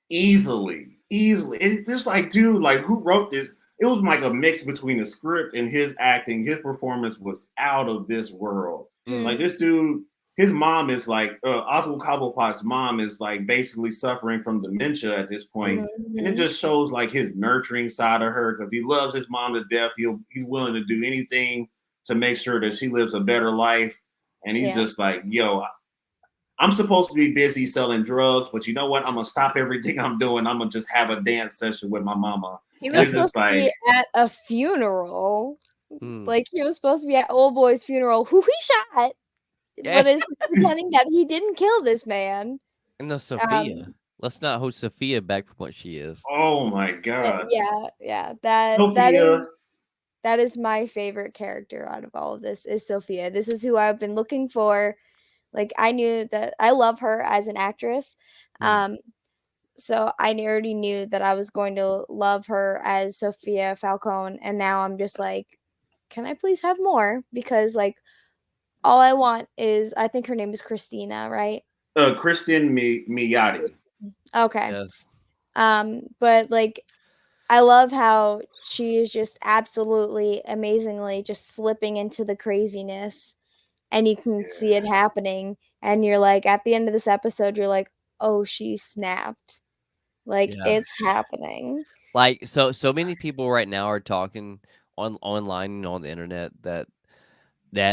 Easily. It's just like, dude, like who wrote this? It was like a mix between the script and his acting. His performance was out of this world. Like this dude, his mom is like Oswald Cobblepot's mom is like basically suffering from dementia at this point. And it just shows like his nurturing side of her because he loves his mom to death. He's willing to do anything to make sure that she lives a better life. And he's just like, yo, I'm supposed to be busy selling drugs, but you know what? I'm gonna stop everything I'm doing. I'm gonna just have a dance session with my mama. He was supposed to be at a funeral. Like he was supposed to be at Old Boy's funeral, who he shot, but is pretending that he didn't kill this man. And no Sophia. Let's not hold Sophia back from what she is. Oh my god. Yeah. That is my favorite character out of all of this is Sophia. This is who I've been looking for. Like I knew that I love her as an actress. So I already knew that I was going to love her as Sophia Falcone, and now I'm just like, can I please have more? Because like all I want is, I think her name is Christina, right? Kristen Miyati. Okay. Yes. But like I love how she is just absolutely amazingly just slipping into the craziness, and you can see it Yeah. happening, and you're like at the end of this episode you're like, "Oh, she snapped." Like Yeah. it's happening. Like so many people right now are talking online and on the internet that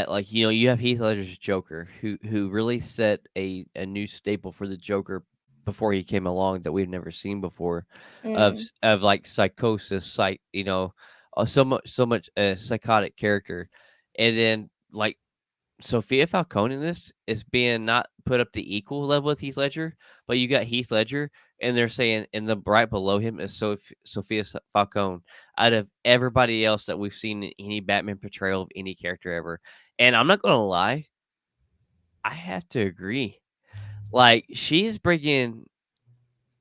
like you have Heath Ledger's Joker who really set a new staple for the Joker before he came along that we've never seen before Mm. of like psychosis, so much psychotic character, and then like Sophia Falcone in this is being not put up to equal level with Heath Ledger, but you got Heath Ledger, and they're saying in the right below him is Sophia Falcone out of everybody else that we've seen in any Batman portrayal of any character ever. And I'm not going to lie, I have to agree. Like, she is bringing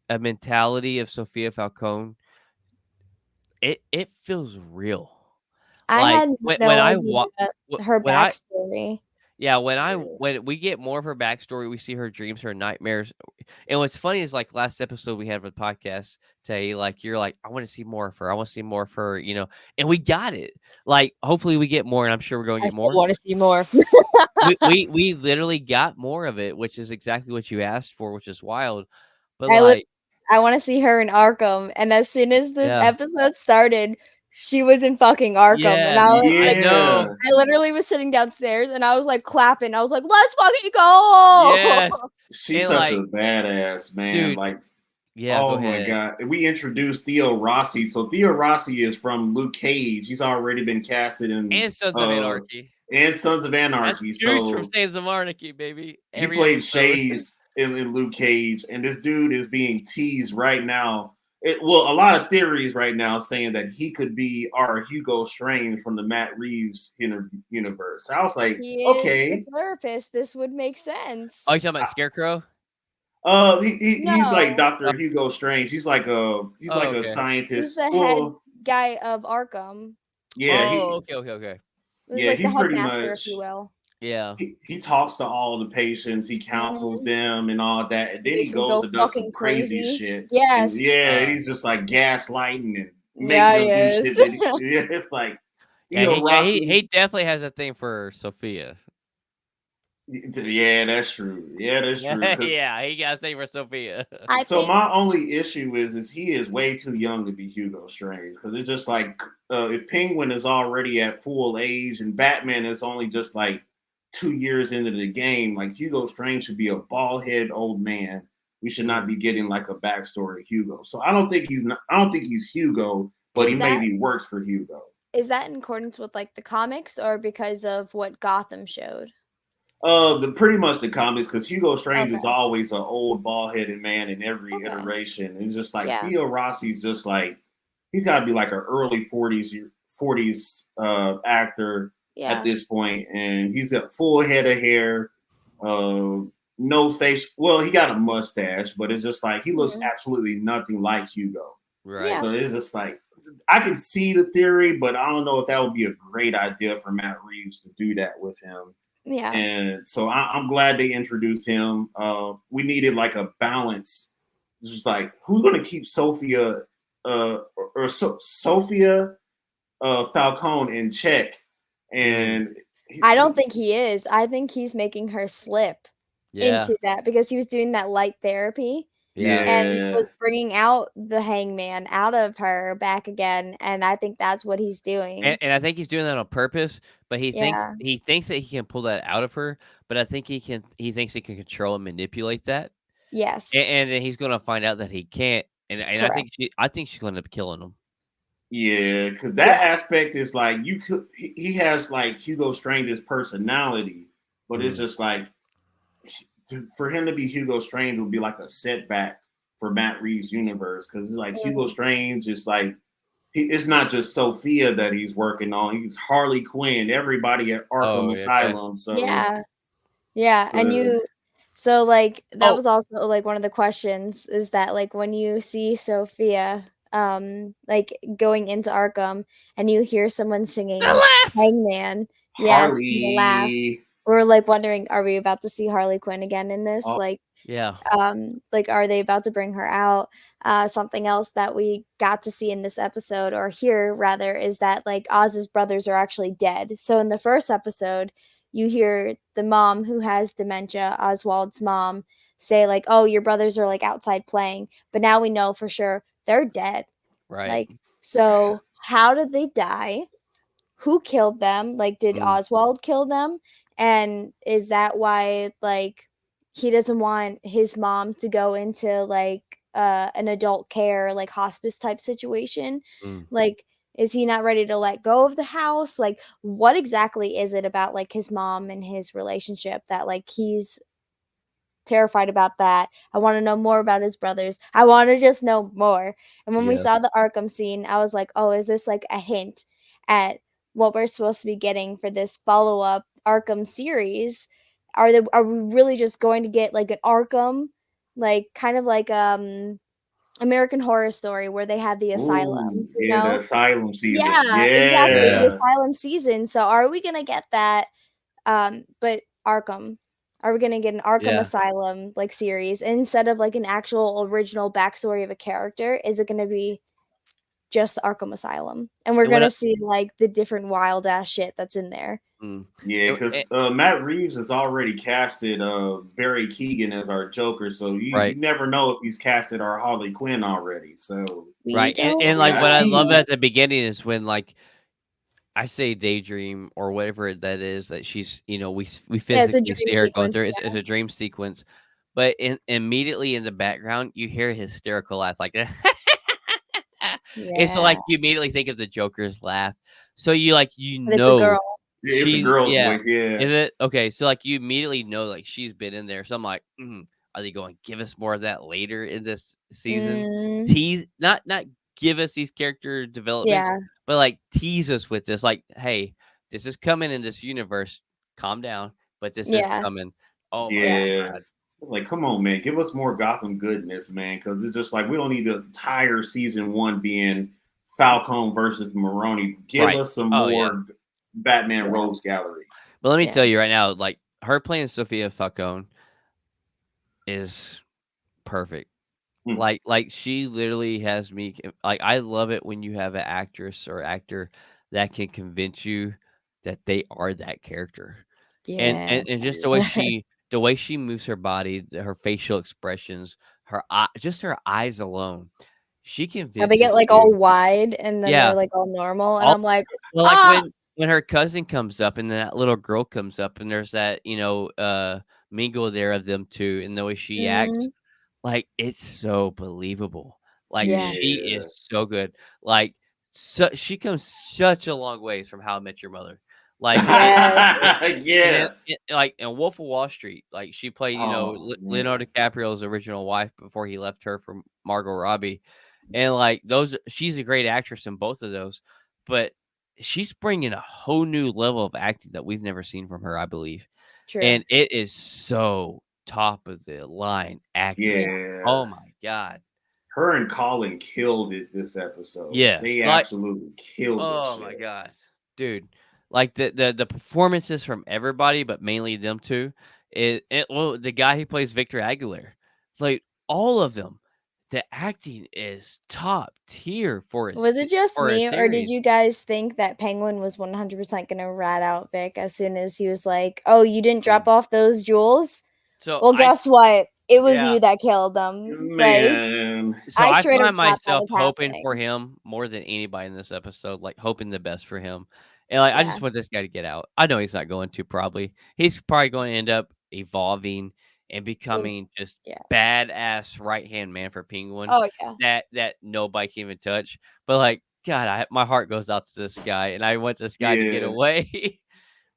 a mentality of Sophia Falcone. It feels real. I Like, had when no I idea wa- her when I backstory. yeah, when we get more of her backstory, we see her dreams, her nightmares. And what's funny is like last episode we had of the podcast, Tay, like you're like, I want to see more of her. I want to see more of her, and we got it. Like, hopefully we get more, and I'm sure we're going to I get still more. want to see more. We literally got more of it, which is exactly what you asked for, which is wild. But I li- like, I want to see her in Arkham, and as soon as the yeah. episode started, she was in fucking Arkham, and Yes, I was I like, know. Yeah. I literally was sitting downstairs, and I was like clapping. I was like, "Let's fucking go!" Yes. She's And such like, a badass, man. dude, Like, yeah, go oh my ahead. god. We introduced Theo Rossi. So Theo Rossi is from Luke Cage. He's already been casted in And Sons of Anarchy. and Sons of That's Anarchy. Goose from So Sons of Anarchy, baby. he Every played episode. Shays in Luke Cage, and this dude is being teased right now. Well, a lot of theories right now saying that he could be our Hugo Strange from the Matt Reeves universe. I was like, He is the okay. therapist. This would make Oh, sense. you talking about Scarecrow? He's like No, Dr. Hugo Strange. He's Oh, like a okay. he's scientist. the head Well, guy of Arkham. yeah, Oh, okay. He's yeah, like the he pretty headmaster, if much you will. Yeah. he talks to all the patients, he counsels Mhm. them and all that, and then he Makes them goes go and does some fucking crazy crazy. shit. And Yes. yeah, and he's just like gaslighting and making Yeah, he them do is. shit that yeah, it's like Yeah, Theo he Rossi. definitely has a thing for Sophia. Yeah, that's true. Yeah, that's true. Yeah, Because yeah, he got a thing for Sophia. I so think my only issue is he is way too young to be Hugo Strange. Because it's just like if Penguin is already at full age and Batman is only just like 2 years into the game, like Hugo Strange should be a bald head old man. We should not be getting like a backstory of Hugo. So I don't think he's Hugo, but he is that maybe works for Hugo. is that in accordance with like the comics or because of what Gotham showed? The pretty much the comics because Hugo Strange is Okay. always an old bald headed man in every Okay. iteration. It's just like Yeah. Theo Rossi's just like he's got to be like an early 40s actor at Yeah. this point, and he's got full head of hair, uh, no face. Well, he got a mustache, but it's just like he looks Mhm. absolutely nothing like Hugo. Right. Yeah. So it's just like I can see the theory, but I don't know if that would be a great idea for Matt Reeves to do that with him. Yeah. And so I'm glad they introduced him. We needed like a balance. It's just like who's going to keep Sophia Sophia Falcone in check, and I don't think he is. I think he's making her slip Yeah. into that because he was doing that light therapy Yeah. and yeah, was bringing out the hangman out of her back again, and I think that's what he's doing. And I think he's doing that on purpose, but Yeah. he thinks that he can pull that out of her, but I think he thinks he can control and manipulate that. Yes. And then he's gonna find out that he can't. And Correct. I think she's gonna end up killing him. yeah, because Yeah. that aspect is like you could. He has like Hugo Strange's personality, but it's Mm. just like for him to be Hugo Strange would be like a setback for Matt Reeves' universe because it's like Hugo Mhm. Strange is like it's not just Sophia that he's working on. He's Harley Quinn, everybody at Oh, Arkham yeah, okay. Asylum. So Yeah. Yeah, and uh, So like that Oh, was also like one of the questions is that like when you see Sophia like going into Arkham and you hear someone the singing laugh. Hangman, yes, the laugh. Harley. We're like wondering, are we about to see Harley Quinn again in this? Oh, Yeah. Like are they about to bring her out? Something else that we got to see in this episode, or here rather, is that like Oz's brothers are actually dead. So in the first episode, you hear the mom who has dementia, Oswald's mom, say like, oh, your brothers are like outside playing, but now we know for sure they're dead. Right. Like, so how did they die? Who killed them? Like, did Mm. Oswald kill them? And is that why like he doesn't want his mom to go into like an adult care like hospice type situation? Mm. Like, is he not ready to let go of the house? Like, what exactly is it about like his mom and his relationship that like he's terrified about that? I want to know more about his brothers. I want to just know more. And when we Yes. saw the Arkham scene, I was like, oh, is this like a hint at what we're supposed to be getting for this follow up Arkham series? Are we really just going to get like an Arkham, like kind of like American Horror Story where they had the ooh, asylum, you yeah, the know? asylum season. Yeah, exactly, Yeah. the Yeah. asylum season. So are we gonna get that but Arkham. Are we gonna get an Arkham Yeah. Asylum like series instead of like an actual original backstory of a character? Is it gonna be just the Arkham Asylum? And we're And what? gonna see like the different wild ass shit that's in there. Mm. Yeah, because Matt Reeves has already casted Barry Keegan as our Joker, so you Right. never know if he's casted our Harley Quinn already. So We Right. don't And we like got what I love know. teased. at the beginning is when like I say daydream or whatever that is that she's we Yeah, it's a physically dream see her going sequence. through. It's a dream sequence, but immediately in the background you hear a hysterical laugh like it's Yeah, like you immediately think of the Joker's laugh. So you like but it's a girl. Yeah, it's a girl's yeah, voice. Yeah. is it okay? So like you immediately know like she's been in there. So I'm like, are they going to give us more of that later in this season? Mm, Tease not give us these character developments, yeah, but like tease us with this. Like, hey, this is coming in this universe. Calm down, but this is yeah, coming. Oh my yeah. Yeah. god! Like, come on, man. Give us more Gotham goodness, man. Because it's just like we don't need the entire season one being Falcone versus Maroni. Give Right? us some Oh yeah. more Batman Yeah, Rogues Gallery. But let me yeah. tell you right now, like her playing Sophia Falcone is perfect. Hmm. Like she literally has me like I love it when you have an actress or actor that can convince you that they are that character. And Yeah. and, and just Yeah. the way she moves her body, her facial expressions, just her eyes alone, she How they convinces get like all you. wide and then Yeah. they're like all normal, and All I'm like, well, like ah, when her cousin comes up and then that little girl comes up and there's that, mingle there of them two and the way she acts, mm, like, it's so believable. Like, yeah, she is Yeah. so good. Like, she comes such a long ways from How I Met Your Mother. Like, yes, and then Yeah. like, in Wolf of Wall Street, like, she played, Oh Leonardo man. DiCaprio's original wife before he left her for Margot Robbie. And, like, those she's a great actress in both of those, but she's bringing a whole new level of acting that we've never seen from her, I believe. true, And it is so top of the line acting. yeah. Yeah. Oh my god. Her and Colin killed it this episode. Yes. They Like, absolutely killed that oh my shit. god. Dude. Like the performances from everybody, but mainly them two. Well, the guy who plays Victor Aguilar. It's like all of them. The acting is top tier Was it just for a me, or did series. you guys think that Penguin was 100% gonna rat out Vic as soon as he was like, "Oh, you didn't drop Mm. off those jewels? So Well, I guess what? It was yeah. you that killed them." Like, Man. So I I straight up find thought that myself was hoping for happening. him more than anybody in this episode, like hoping the best for him. And like I Yeah. just want this guy to get out. I know he's not going to probably. He's probably going to end up evolving and In becoming just yeah. badass right hand man for Penguin Oh, yeah. that nobody can even touch. But like God, my heart goes out to this guy, and I want this guy to get Yeah. away.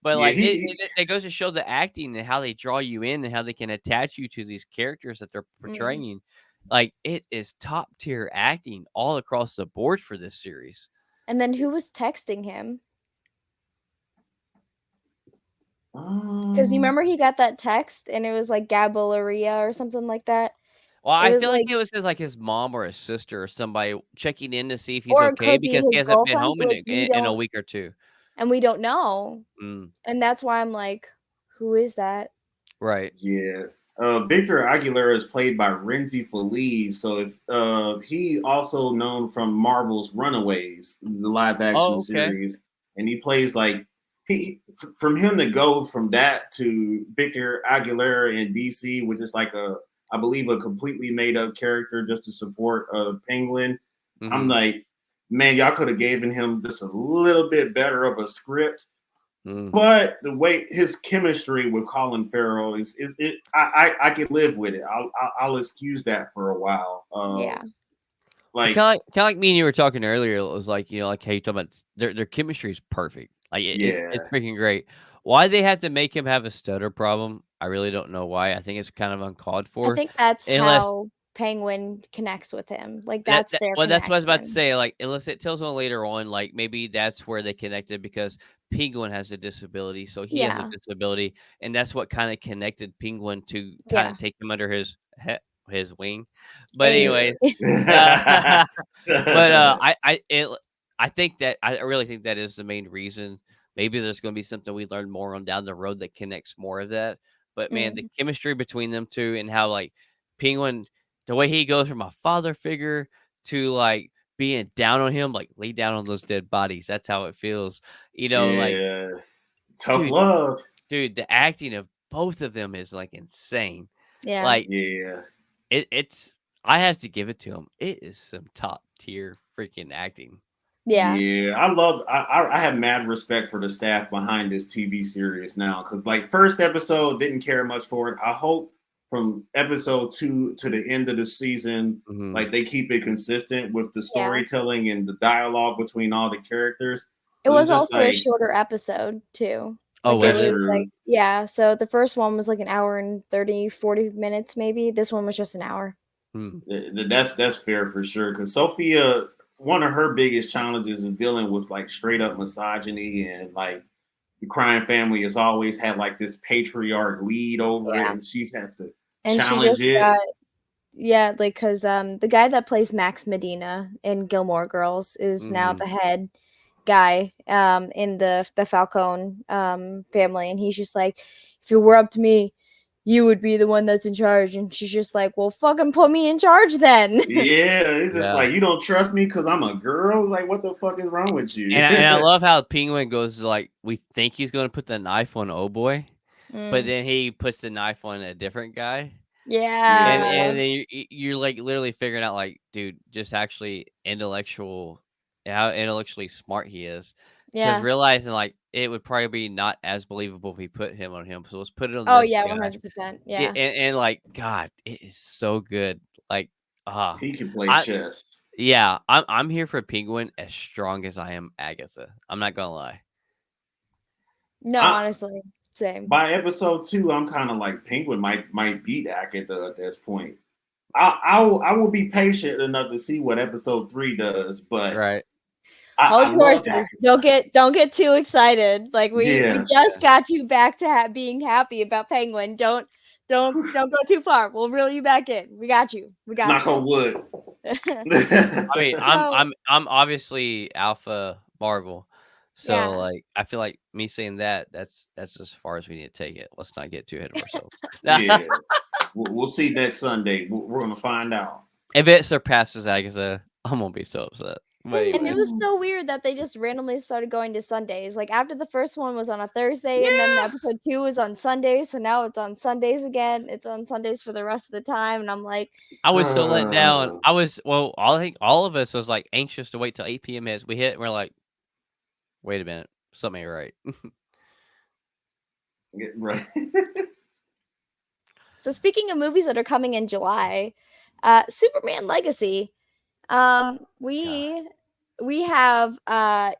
But Yeah, like he it goes to show the acting and how they draw you in and how they can attach you to these characters that they're Mm. portraying. Like it is top tier acting all across the board for this series. And then who was texting him? Because you Um, remember he got that text and it was like Gabaleria or something like that. Well, It I was feel like like, it was his mom or his sister or somebody checking in to see if he's or it okay could be because he his hasn't been girlfriend, home but like in a week or two. we don't know. Mm, And that's why I'm like, who is that? right. yeah. Victor Aguilera is played by Renzi Feliz. So if he also known from Marvel's Runaways, the live action Oh, okay. series, and he plays like from him to go from that to Victor Aguilera in DC, which is like I believe a completely made up character just to support Penguin. I'm Mm-hmm. like, man, y'all could have given him just a little bit better of a script. Mm. But the way his chemistry with Colin Farrell is it, I could live with it. I'll excuse that for a while. Yeah. Like Kind of like me and you were talking earlier. It was like like how you talking about their chemistry is perfect. Like it's yeah, freaking great. Why they had to make him have a stutter problem, I really don't know why. I think it's kind of uncalled I for, think that's unless how Penguin connects with him. Like that's their well, that's what I was about to connection. say. Like, unless it tells on later on, like maybe that's where they connected because Penguin has a disability, so he has a Yeah. disability, and that's what kind of connected Penguin to kind Yeah. of take him under his wing. But A anyway, yeah. uh, but I think that I really think that is the main reason. Maybe there's going to be something we learn more on down the road that connects more of that. But man, the mm, chemistry between them two and how like Penguin, the way he goes from a father figure to like being down on him, like lay down on those dead bodies. That's how it feels. Like Yeah. Tough dude, love. the acting of both of them is like insane. yeah. Like Yeah. it's I have to give it to him. It is some top tier freaking acting. Yeah. Yeah, I have mad respect for the staff behind this TV series now because like first episode didn't care much for it. I hope from episode 2 to the end of the season, Mhm. like they keep it consistent with the Yeah. storytelling and the dialogue between all the characters. It But it's was just also a like shorter episode too. Oh, Like it was that's it? was like true. yeah, so the first one was like an hour and 30, 40 minutes maybe. This one was just an hour. Hmm. That's fair for sure. Because Sophia, one of her biggest challenges is dealing with like straight up misogyny and like the crime family has always had like this patriarch lead over it, Yeah. and she has to And she challenge just it. got yeah, like cuz the guy that plays Max Medina in Gilmore Girls is now Mhm. the head guy in the Falcone family, and he's just like, if it were up to me, you would be the one that's in charge. And she's just like, well, fucking put me in charge then. Yeah, it's just Yeah. like you don't trust me because I'm a girl. Like, what the fuck is wrong with you? And I love how Penguin goes like, we think he's gonna put the knife on Oh Boy, but Mm, then he puts the knife on a different guy. And Yeah, yeah, and then you're like literally figuring out like, dude, just actually how intellectually smart he is. Because yeah. realizing like it would probably be not as believable if we put him on him. So let's put it on Oh this yeah, guy. 100%. Yeah, Yeah. and like God, it is so good. Like he can play I chess. yeah, I'm here for Penguin as strong as I am Agatha. I'm not gonna lie. No, I honestly, same. By episode 2, I'm kind of like Penguin might beat Agatha at this point. I will be patient enough to see what episode 3 does, but Right. I Hold your loved horses. Agatha. Don't get too excited. Like we Yeah, just Yeah. got you back to being happy about Penguin. Don't go too far. We'll reel you back in. We got you. We got knock you. on wood. I mean, So I'm obviously alpha Marvel. So yeah. like I feel like me saying that's as far as we need to take it. Let's not get too ahead of ourselves. Yeah, we'll see next Sunday. We're gonna find out. If it surpasses Agatha, I'm gonna be so upset. But And it anyway. was so weird that they just randomly started going to Sundays. Like after the first one was on a Thursday, and then Yeah. episode 2 was on Sundays, so now it's on Sundays again. It's on Sundays for the rest of the time, and I'm like, I was so let down. I was well, I think all of us was like anxious to wait till 8 p.m. hits. We hit and we're like, wait a minute, something ain't right. Right. so speaking of movies that are coming in July, Superman Legacy. God. We have a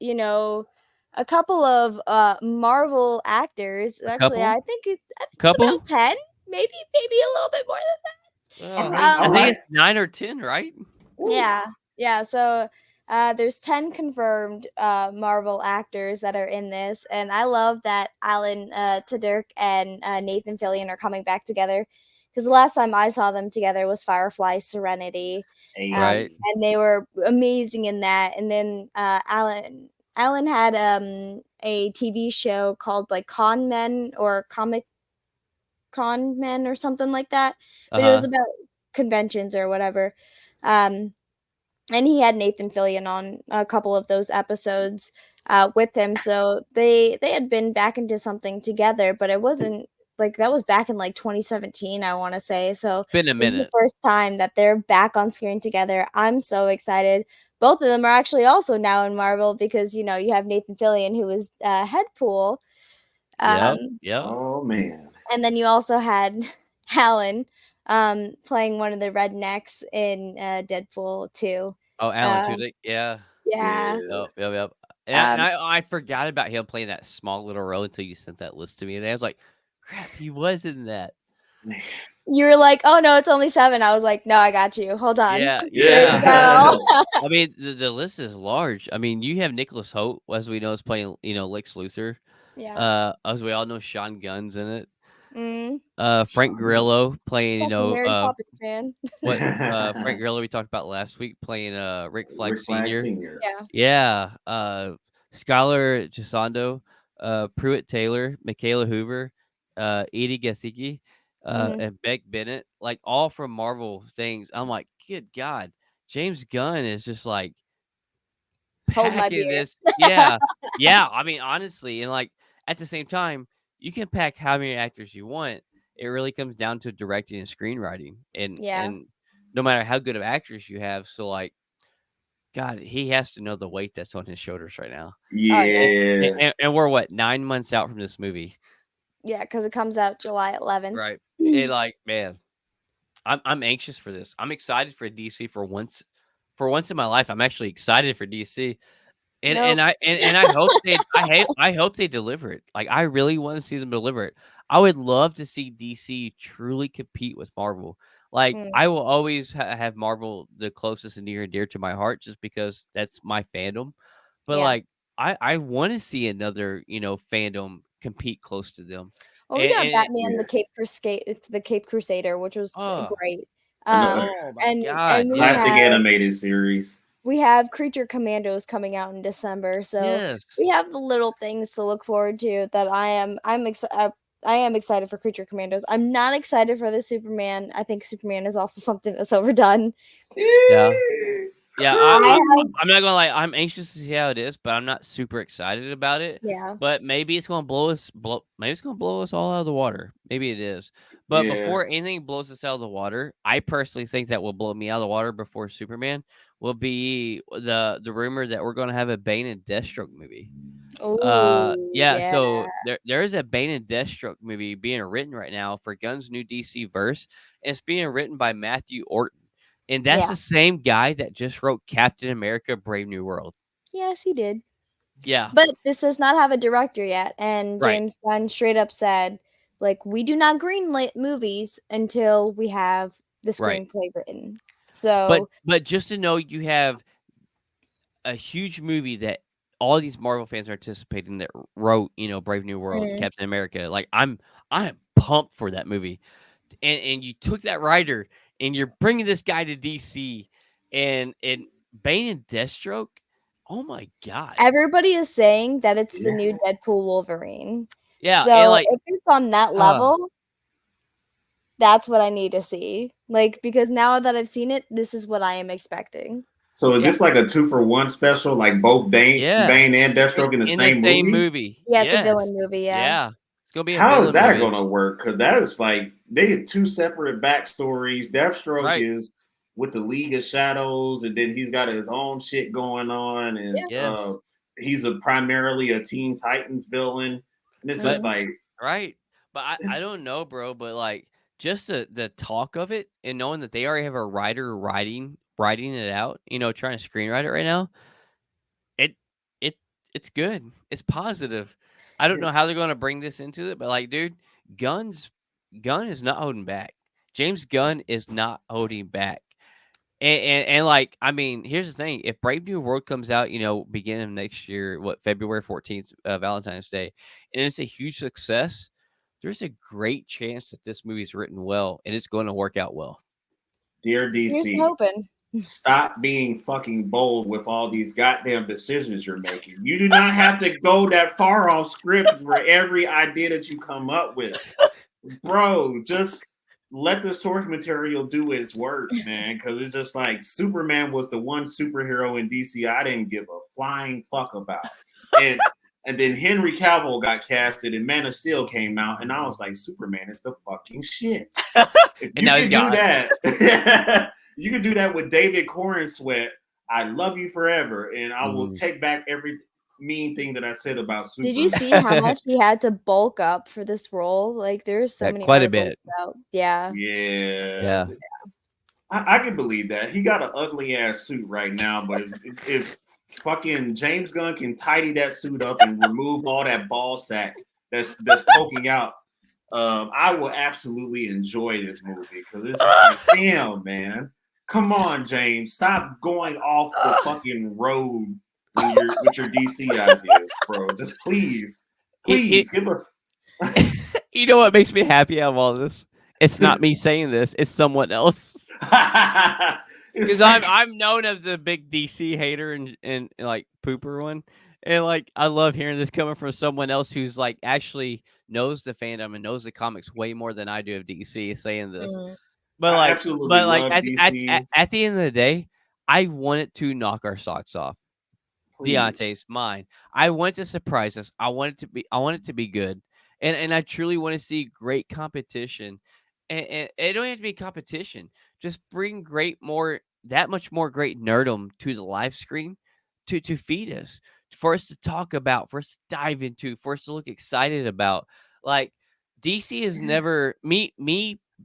couple of Marvel actors. A Actually, couple? I think it's Couple? about 10, maybe a little bit more than All Well, right. that. All I think right. it's 9 or 10, right? Oof. Yeah, yeah. So There's 10 confirmed Marvel actors that are in this, and I love that Alan Tudyk and Nathan Fillion are coming back together. Because the last time I saw them together was Firefly Serenity, Right. and they were amazing in that. And then Alan had a TV show called like Con Men or Comic Con Men or something like that, but it was Uh-huh. about conventions or whatever. Um, and he had Nathan Fillion on a couple of those episodes with him. So they had been back into something together, but it wasn't like that was back in like 2017, I want to say. So Been a this is the minute. first time that they're back on screen together. I'm so excited. Both of them are actually also now in Marvel because you know you have Nathan Fillion who was Headpool, Yep. um, Yep. Oh man. and then you also had Alan playing one of the rednecks in Deadpool 2. Oh, Alan Uh, Tudyk. Yeah. yeah. Yeah. Yep. Yep. Yep. And Um, I forgot about him playing that small little role until you sent that list to me, and I was like, crap, he was in that. Man. you were like, "Oh no, it's only 7." I was like, "No, I got you. Hold on. Yeah. There you Yeah. go." Yeah. I mean, the list is large. I mean, you have Nicholas Hoult, as we know, is playing, Lex Luthor. Yeah. As we all know, Sean Gunn's in it. Mm. Frank Sean Grillo playing, Fucking Mary Poppins fan. what Frank Gunn. Grillo we talked about last week playing Rick Flag Rick Flag Sr. Sr. Yeah. Yeah, Skylar Gisondo, Pruitt Taylor, Michaela Hoover, Edie Gathiki, Mhm. and Beck Bennett, like all from Marvel things. I'm like, good God, James Gunn is just like Hold my packing beer. this. Yeah, yeah. I mean, honestly, and like at the same time, you can pack how many actors you want. It really comes down to directing and screenwriting, and Yeah. no matter how good of actors you have, so like God, he has to know the weight that's on his shoulders right now. Oh yeah. Yeah. And we're what, 9 months out from this movie, Yeah, because it comes out July 11th. right? And like, man, I'm anxious for this. I'm excited for DC for once. For once in my life, I'm actually excited for DC. And Nope. I hope I hope they deliver it. Like I really want to see them deliver it. I would love to see DC truly compete with Marvel. Like Mm, I will always have Marvel the closest and near and dear to my heart, just because that's my fandom. But yeah. like I want to see another fandom compete close to them. Well, we got And Batman Yeah. The Cape Crusader, which was oh great. Another oh my And God, we yes, classic have animated series. Creature Commandos coming out in December, so yes. we have the little things to look forward to that I am excited for Creature Commandos. I'm not excited for the Superman. I think Superman is also something that's overdone. Yeah. Yeah, I have I'm not gonna lie. I'm anxious to see how it is, but I'm not super excited about it. yeah. But maybe it's gonna maybe it's gonna blow us all out of the water. Maybe it is. But Yeah. before anything blows us out of the water, I personally think that will blow me out of the water before Superman will be the rumor that we're gonna have a Bane and Deathstroke movie. Oh Yeah. yeah. So there is a Bane and Deathstroke movie being written right now for Gunn's new DC verse. And it's being written by Matthew Orton. And that's Yeah. the same guy that just wrote Captain America: Brave New World. Yes, he did. Yeah, But this does not have a director yet, and right, James Gunn straight up said, like, we do not greenlight movies until we have the right. screenplay written. But So, just to know you have a huge movie that all these Marvel fans are anticipating that wrote, Brave New World, mm, Captain America. Like I'm pumped for that movie. And you took that writer and you're bringing this guy to DC and Bane and Deathstroke. Oh my God. everybody is saying that it's the Yeah. new Deadpool Wolverine. Yeah, and So, like if it's on that uh level, that's what I need to see. Like, because now that I've seen it, this is what I am expecting. So is yeah, this like a 2-for-1 special? Like both yeah. Bane and Deathstroke in the In the same same movie? movie. Yeah, it's a Yes. villain movie, yeah. Yeah. It's gonna be a How is villain that movie. gonna work? Because that is like they get two separate backstories. Deathstroke Right. is with the League of Shadows, and then he's got his own shit going on, and Yeah. Yes. he's primarily a Teen Titans villain. And it's But just Mhm. like right. But I it's, don't know, bro, but like just the talk of it and knowing that they already have a writer writing it out, trying to screenwrite it right now, it it it's good. It's positive. I don't know how they're gonna bring this into it, but like, dude, Gunn is not holding back. James Gunn is not holding back. And like, I mean, here's the thing: if Brave New World comes out, beginning of next year, what February 14th, Valentine's Day, and it's a huge success, there's a great chance that this movie's written well and it's going to work out well. Dear Here's DC, hoping. stop being fucking bold with all these goddamn decisions you're making. You do not have to go that far off script for every idea that you come up with. Bro, just let the source material do its work, man. Because it's just like Superman was the one superhero in DC I didn't give a flying fuck about. And and then Henry Cavill got casted and Man of Steel came out, and I was like, Superman is the fucking shit. If And you now he's can do gone. that, you can do that with David Corn Sweat. I love you forever, and I will take back every mean thing that I said about Superman. Did you see how much he had to bulk up for this role? Like, there's so Yeah, many quite a articles bit. about. Yeah. Yeah. Yeah. I can believe that. He got an ugly ass suit right now, but if fucking James Gunn can tidy that suit up and remove all that ball sack that's poking out, I will absolutely enjoy this movie because it's just like, damn, man, come on, James, stop going off the fucking road when you're with your DC ideas, bro. Just please give us. You know what makes me happy out of all this? It's not me saying this; it's someone else. Because I'm known as a big DC hater and like pooper one, and like I love hearing this coming from someone else who's like actually knows the fandom and knows the comics way more than I do of DC saying this. Mm. But I like, absolutely love at DC. the end of the day, I wanted to knock our socks off. Please. Deontay's mine. I want to surprise us. I want it to be good. And I truly want to see great competition. And it don't have to be competition. Just bring that much more great nerdum to the live screen to feed us, for us to talk about, for us to dive into, for us to look excited about. Like DC is never me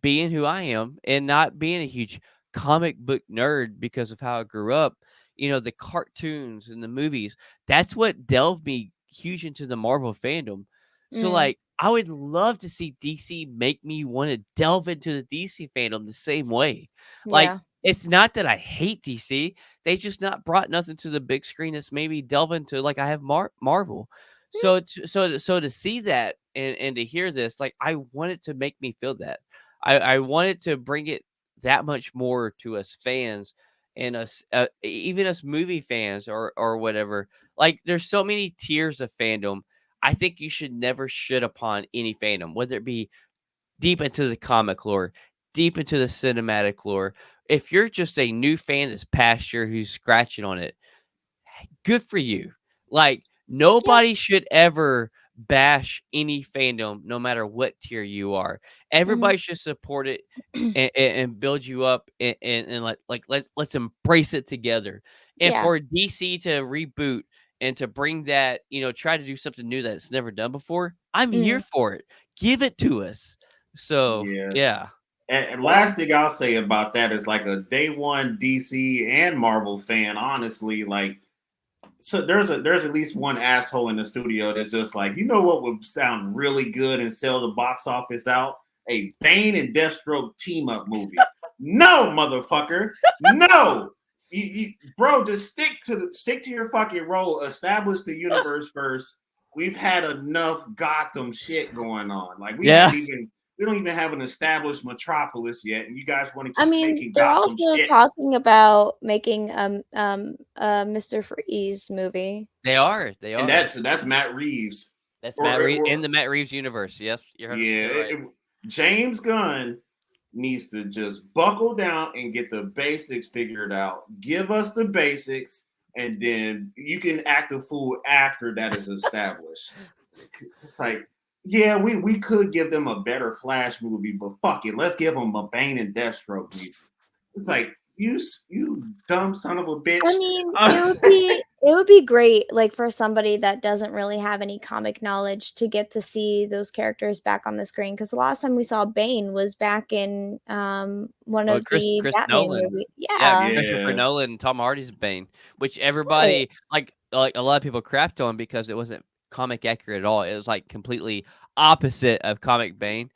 being who I am and not being a huge comic book nerd because of how I grew up. The cartoons and the movies, that's what delved me huge into the Marvel fandom. So Mm. like I would love to see DC make me want to delve into the DC fandom the same way. Like Yeah. it's not that I hate DC, they just not brought nothing to the big screen that's maybe delve into like I have Marvel. So to see that and to hear this, like I wanted to make me feel that. I wanted to bring it that much more to us fans and us even us movie fans or whatever. Like there's so many tiers of fandom. I think you should never shit upon any fandom, whether it be deep into the comic lore, deep into the cinematic lore. If you're just a new fan this past year who's scratching on it, good for you. Like Yeah. nobody should ever bash any fandom, no matter what tier you are. Mhm. Everybody should support it and build you up and let's embrace it together. And Yeah. for DC to reboot and to bring that, try to do something new that's never done before, I'm here Mm. for it. Give it to us. So Yeah. yeah. And Yeah. last thing I'll say about that is like a day one DC and Marvel fan, honestly, like so there's at least one asshole in the studio that's just like, you know what would sound really good and sell the box office out? A Bane and Deathstroke team up movie. No, motherfucker. No. Bro, just stick to your fucking role. Establish the universe first. We've had enough Gotham shit going on. Like Yeah. we don't even have an established metropolis yet, and you guys want to I keep mean, making they're Gotham also shit. talking about making Mr. Freeze movie. They are. And that's Matt Reeves. That's Matt Or, Reeves in or the Matt Reeves universe. Yes, you're yeah, 100% right. James Gunn needs to just buckle down and get the basics figured out. Give us the basics, and then you can act a fool after that is established. It's like, yeah, we could give them a better Flash movie, but fuck it, let's give them a Bane and Deathstroke movie. It's like you dumb son of a bitch. I mean, it would be great, like for somebody that doesn't really have any comic knowledge to get to see those characters back on the screen. Because the last time we saw Bane was back in one Well, of the Chris Batman Nolan. movies. Yeah, Yeah, Christopher Yeah. Nolan and Tom Hardy's Bane, which right. everybody like a lot of people crapped on because it wasn't comic accurate at all. It was like completely opposite of comic Bane.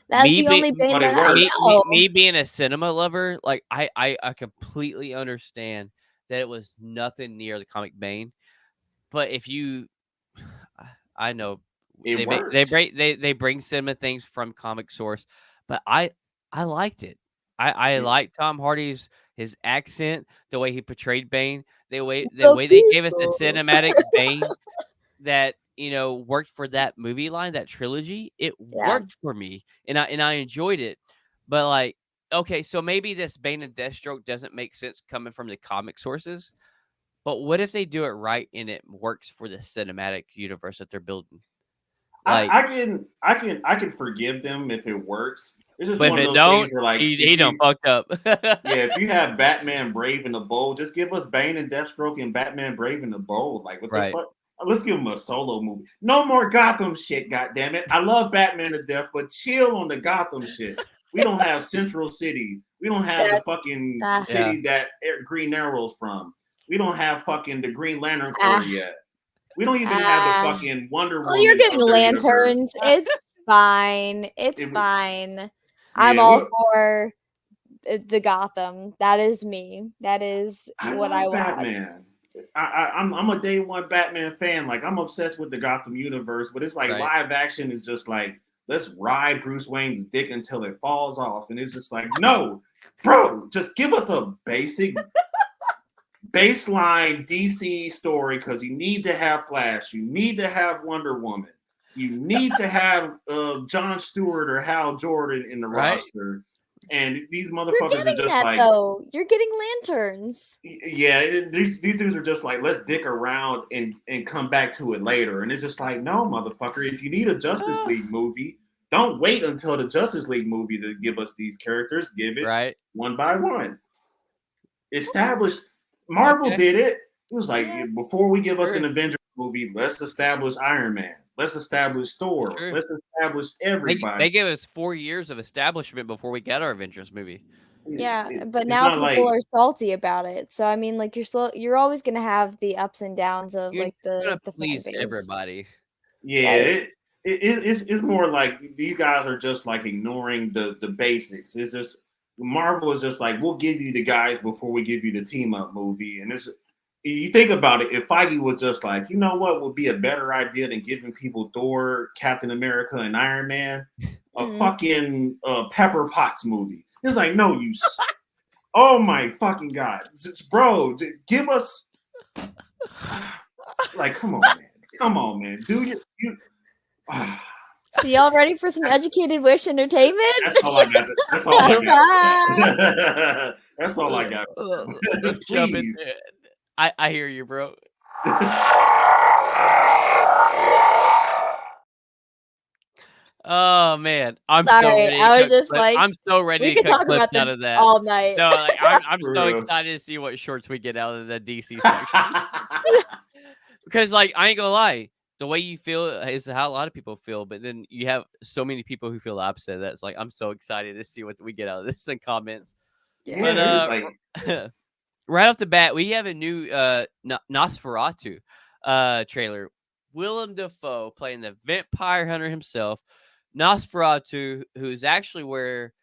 That's Me the be only Bane But it that I works. know. me being a cinema lover, like I completely understand that it was nothing near the comic Bane. But if you, I know It worked. they bring cinema things from comic source, but I liked it. I It, liked Tom Hardy's his accent, the way he portrayed Bane, the The way they gave us the people. cinematic Bane that worked for that movie line, that trilogy. It Yeah. worked for me, and I enjoyed it. But like, okay, so maybe this Bane and Deathstroke doesn't make sense coming from the comic sources. But what if they do it right and it works for the cinematic universe that they're building? Like, I can forgive them if it works. It's just but if one of it those things don't, where like he done fucked up. yeah, if you have Batman Brave and the Bold, just give us Bane and Deathstroke and Batman Brave and the Bold. Like what the Right. fuck? Let's give him a solo movie. No more Gotham shit, goddammit. I love Batman to death, but chill on the Gotham shit. We don't have Central City. We don't have the That, fucking Yeah. city that Green Arrow's from. We don't have fucking the Green Lantern Corps ah, yet. We don't even have the ah. fucking Wonder Well, you're Woman getting of their universe. lanterns. It's fine. It's It, fine. I'm yeah, all for the Gotham. That is me. That is I what I love want. Batman. I'm a day one Batman fan. Like I'm obsessed with the Gotham universe, but it's like Right. live action is just like let's ride Bruce Wayne's dick until it falls off, and it's just like no, bro, just give us a basic baseline DC story because you need to have Flash, you need to have Wonder Woman, you need to have John Stewart or Hal Jordan in the Right. roster, and these You're motherfuckers are getting just that like though. You're getting lanterns. yeah, these dudes are just like, let's dick around and come back to it later. And it's just like, no, motherfucker, if you need a Justice League movie, don't wait until the Justice League movie to give us these characters. Give it Right. one by one. Established. Marvel Okay. did it. It was like, Yeah. before we give us an True. Avengers movie, let's establish Iron Man. Let's establish Thor. True. Let's establish everybody. They gave us 4 years of establishment before we got our Avengers movie. Yeah, but It's now not people like are salty about it. So I mean, like you're always gonna have the ups and downs of You're like not gonna the fan please base, everybody. yeah, right? it's more like these guys are just like ignoring the basics. It's just Marvel is just like we'll give you the guys before we give you the team up movie, and it's you think about it. If Feige was just like, you know what would be a better idea than giving people Thor, Captain America, and Iron Man, a Mm. fucking Pepper Potts movie. It's like no, oh my fucking god, bro, give us like come on, man, do you. So y'all ready for some educated wish entertainment? That's all I got. That's all I got. That's all I got. Let's jump into Please. it. I hear you, bro. Oh man, I'm so Sorry, ready to I was cut just clip. like, I'm so we ready to could cut talk clips about out this of that. all night. No, like I'm For so real. excited to see what shorts we get out of the DC section. Because like I ain't gonna lie, the way you feel is how a lot of people feel, but then you have so many people who feel the opposite of that. It's like I'm so excited to see what we get out of this in comments. Yeah. But Yeah, it's like right off the bat, we have a new Nosferatu trailer. Willem Dafoe playing the vampire hunter himself, Nosferatu, who's actually where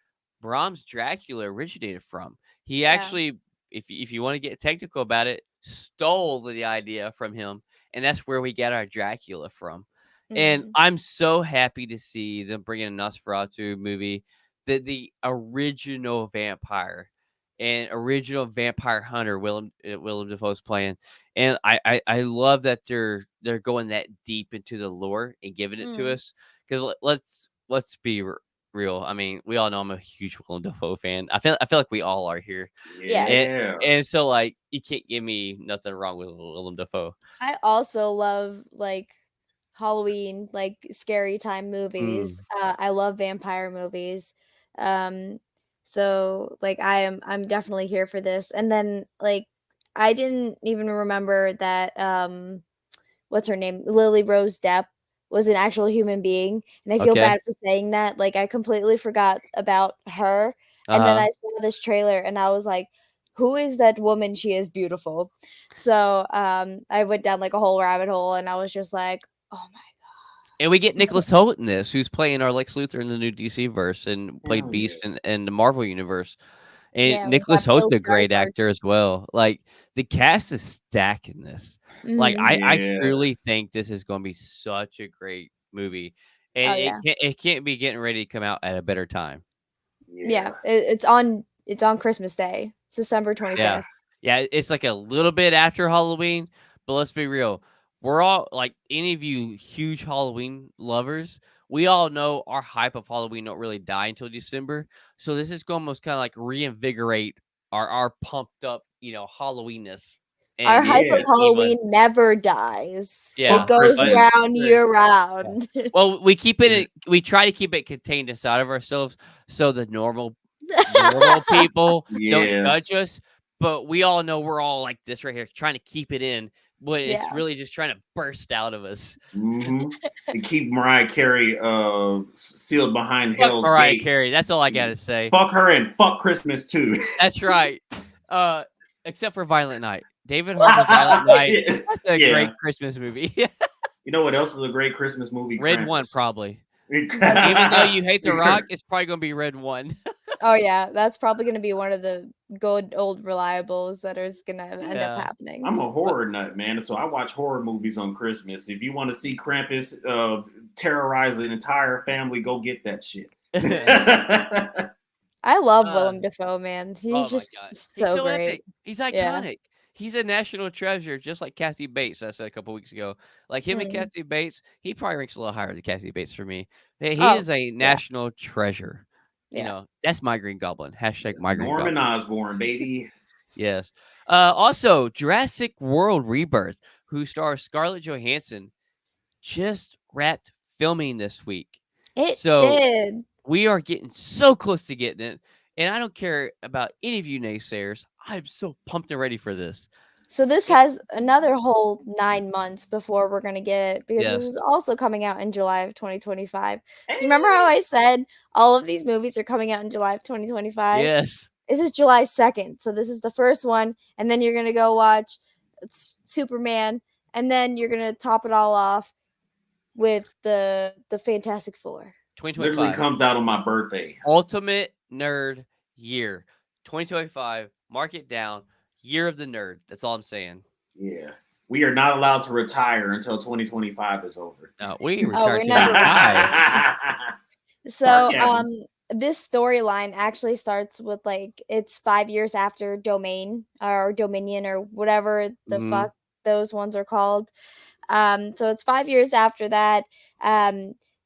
Bram's Dracula originated from. He Yeah. actually, if you want to get technical about it, stole the idea from him, and that's where we get our Dracula from. And Mhm. I'm so happy to see them bring in a Nosferatu movie, the original vampire and original vampire hunter Willem Dafoe's playing, and I love that they're going that deep into the lore and giving it to Mm. us because let's be real. I mean, we all know I'm a huge Willem Dafoe fan. I feel like we all are here, and Yes. yeah. and so like you can't give me nothing wrong with Willem Dafoe. I also love like Halloween, like scary time movies. I love vampire movies. Um, so like I'm definitely here for this. And then like I didn't even remember that what's her name? Lily Rose Depp was an actual human being. And I feel Okay. bad for saying that. Like I completely forgot about her. And then Uh-huh. I saw this trailer and I was like, who is that woman? She is beautiful. So I went down like a whole rabbit hole and I was just like, oh my And we get Nicholas Hoult in this, who's playing our Lex Luthor in the new DC verse and played Hell yeah. Beast in the Marvel universe. And Yeah, we got Nicholas Holt's Bill a great Skarsgård. actor as well. Like the cast is stacked in this. Like Hmm. I Yeah. truly think this is going to be such a great movie, and Oh yeah, it can't be getting ready to come out at a better time. yeah. Yeah. It's on Christmas Day. It's December Yeah. 25th. Yeah, it's like a little bit after Halloween, but let's be real. We're all like any of you huge Halloween lovers, we all know our hype of Halloween don't really die until December. So this is going to almost kind of like reinvigorate our pumped up, Halloweenness. Our And hype of Yeah. Halloween never dies. It yeah, Fuck goes but Christmas. round Right. year yeah. round. Well, we try to keep it contained inside of ourselves so the normal people don't Yeah. judge us, but we all know we're all like this right here, trying to keep it in, but it's Yeah. really just trying to burst out of us. Mm-hmm. And keep Mariah Carey sealed behind Fuck Hell's Mariah Gate. Carey. That's all I gotta say. Fuck her and fuck Christmas too. That's right. Except for Violent Night. David Harbour's Violent Night. That's a Yeah. great Christmas movie. You know what else is a great Christmas movie? Red One, Krampus. probably. That's- Even though you hate The Rock, it's probably gonna be Red One. Oh yeah, that's probably gonna be one of the good old reliables that is gonna end up Yeah. happening. I'm a horror nut, man. So I watch horror movies on Christmas. If you want to see Krampus terrorize an entire family, go get that shit. I love Uh, Willem Dafoe, man. He's Oh my just god, he's so so great. epic. He's Yeah. iconic. He's a national treasure, just like Kathy Bates. I said a couple weeks ago. Like him and Mm. Kathy Bates, he probably ranks a little higher than Kathy Bates for me. He Oh is a yeah, national treasure. yeah. That's my Green Goblin. Hashtag my Green Norman Goblin. Osborn, baby. Yes. Also, Jurassic World Rebirth, who stars Scarlett Johansson, just wrapped filming this week. It So did. we are getting so close to getting it. And I don't care about any of you naysayers. I'm so pumped and ready for this. So this has another whole 9 months before we're gonna get it because this Yes. is also coming out in July of 2025. So remember how I said all of these movies are coming out in July of 2025? Yes. This is July 2nd. So this is the first one, and then you're gonna go watch Superman, and then you're gonna top it all off with the Fantastic Four. Literally 2025. comes out on my birthday. Ultimate Nerd Year. 2025. Mark it down. Year of the Nerd. That's all I'm saying. Yeah. We are not allowed to retire until 2025 is over. No, we Oh, retire we're to never die. So, Sarcasm. this storyline actually starts with like it's 5 years after Domain or Dominion or whatever the Mhm. fuck those ones are called. So it's 5 years after that.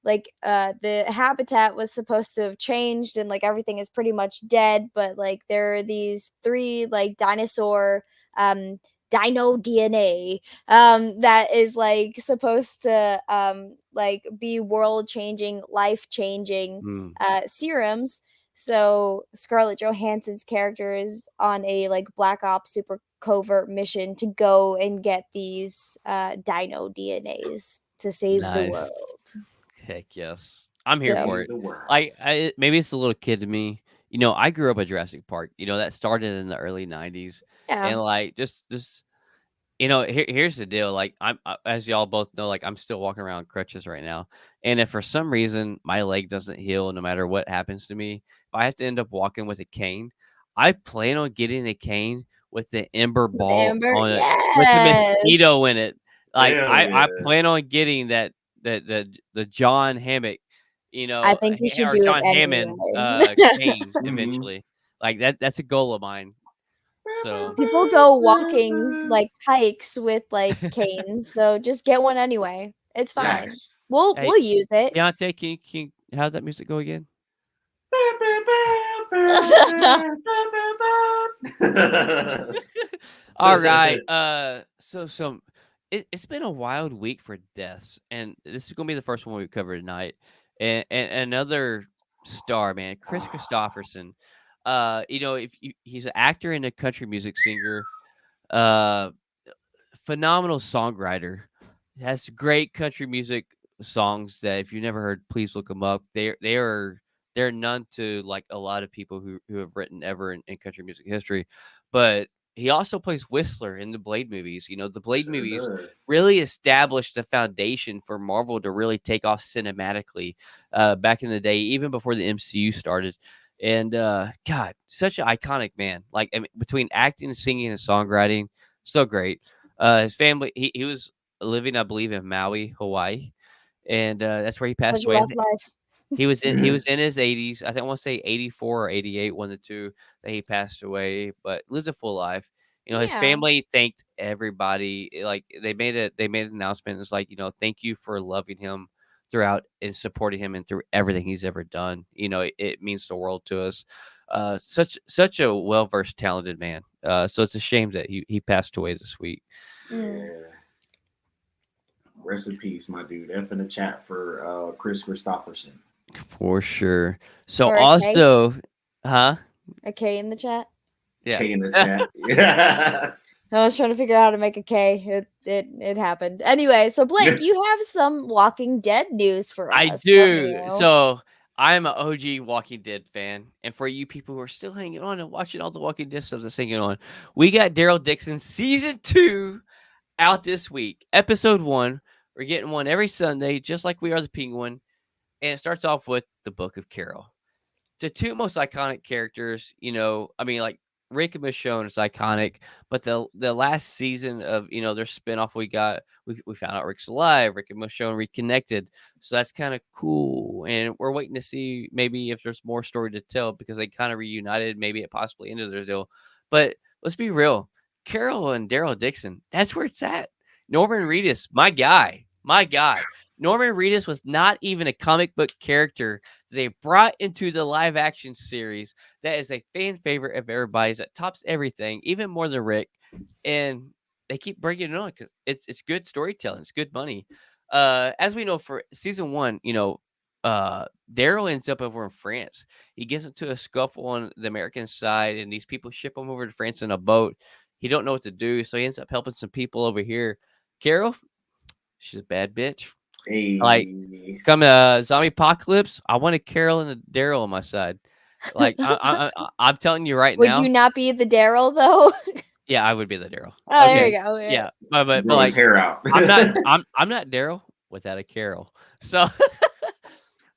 The habitat was supposed to have changed and like everything is pretty much dead, but like there are these three like dinosaur dino DNA that is like supposed to like be world changing, life changing Mm. serums. So Scarlett Johansson's character is on a like Black Ops super covert mission to go and get these dino DNAs to save the Nice. world. Heck yes. I'm here So- for Save it. the world. Maybe it's a little kid to me. I grew up at Jurassic Park. That started in the early 90s. Yeah. And like just here's the deal. Like as y'all both know, like I'm still walking around crutches right now. And if for some reason my leg doesn't heal no matter what happens to me, if I have to end up walking with a cane, I plan on getting a cane with the ember With the ball amber? on it with the Yes. mosquito in it. Like Hell I yeah. plan on getting the John Hammond, I think you should or do it John Hammond anyway. cane Mhm. eventually. Like that's a goal of mine. So People go walking like hikes with like canes, so just get one anyway. It's fine. Facts. We'll Hey, we'll use it. Deontay, how'd that music go again? All right. So it's been a wild week for deaths, and this is gonna be the first one we cover tonight. And another star, man, Chris Christopherson. He's an actor and a country music singer. Uh, Phenomenal songwriter. Has great country music songs that if you never heard, please look them up. They're none to like a lot of people who have written ever in country music history, but he also plays Whistler in the Blade movies. You know, the Blade Sure movies does. really established the foundation for Marvel to really take off cinematically back in the day, even before the MCU started. And God, such an iconic man. Like, I mean, between acting, singing, and songwriting, so great. His family, he was living, I believe, in Maui, Hawaii, and that's where he Such passed a away. rough life. He was in his 80s. I think I want to say 84 or 88, one of the two that he passed away, but lived a full life. You know, his Yeah. family thanked everybody. Like they made an announcement. It was like, you know, thank you for loving him throughout and supporting him and through everything he's ever done. You know, it means the world to us. Such a well versed, talented man. So it's a shame that he passed away this week. Mm. Yeah. Rest in peace, my dude. F in the chat for Chris Christopherson. For sure. So Or a K? also, huh? A K in the chat. Yeah. K in the chat. Yeah. I was trying to figure out how to make a K. It happened. Anyway, so Blake, you have some Walking Dead news for I us, don't do. you? So I'm an OG Walking Dead fan, and for you people who are still hanging on and watching all the Walking Dead stuff that's hanging on, we got Daryl Dixon season 2 out this week. Episode 1. We're getting one every Sunday, just like we are the Penguin, and it starts off with the Book of Carol. The two most iconic characters, you know, I mean, like Rick and Michonne is iconic, but the last season of their spinoff we found out Rick's alive, Rick and Michonne reconnected, so that's kind of cool, and we're waiting to see maybe if there's more story to tell because they kind of reunited, maybe it possibly ended their deal, but let's be real, Carol and Daryl Dixon, that's where it's at. Norman Reedus, my guy. Norman Reedus was not even a comic book character they brought into the live action series that is a fan favorite of everybody's that tops everything, even more than Rick. And they keep bringing it on because it's good storytelling, it's good money. As we know, for season 1, Daryl ends up over in France. He gets into a scuffle on the American side, and these people ship him over to France in a boat. He don't know what to do, so he ends up helping some people over here. Carol, she's a bad bitch. Like, Hey. come zombie apocalypse, I want a Carol and a Daryl on my side. Like I'm telling you right Would you now, not be the Daryl though? yeah, I would be the Daryl. Oh, there Okay, we go. Yeah. yeah, but Grow his like hair out. I'm not Daryl without a Carol. So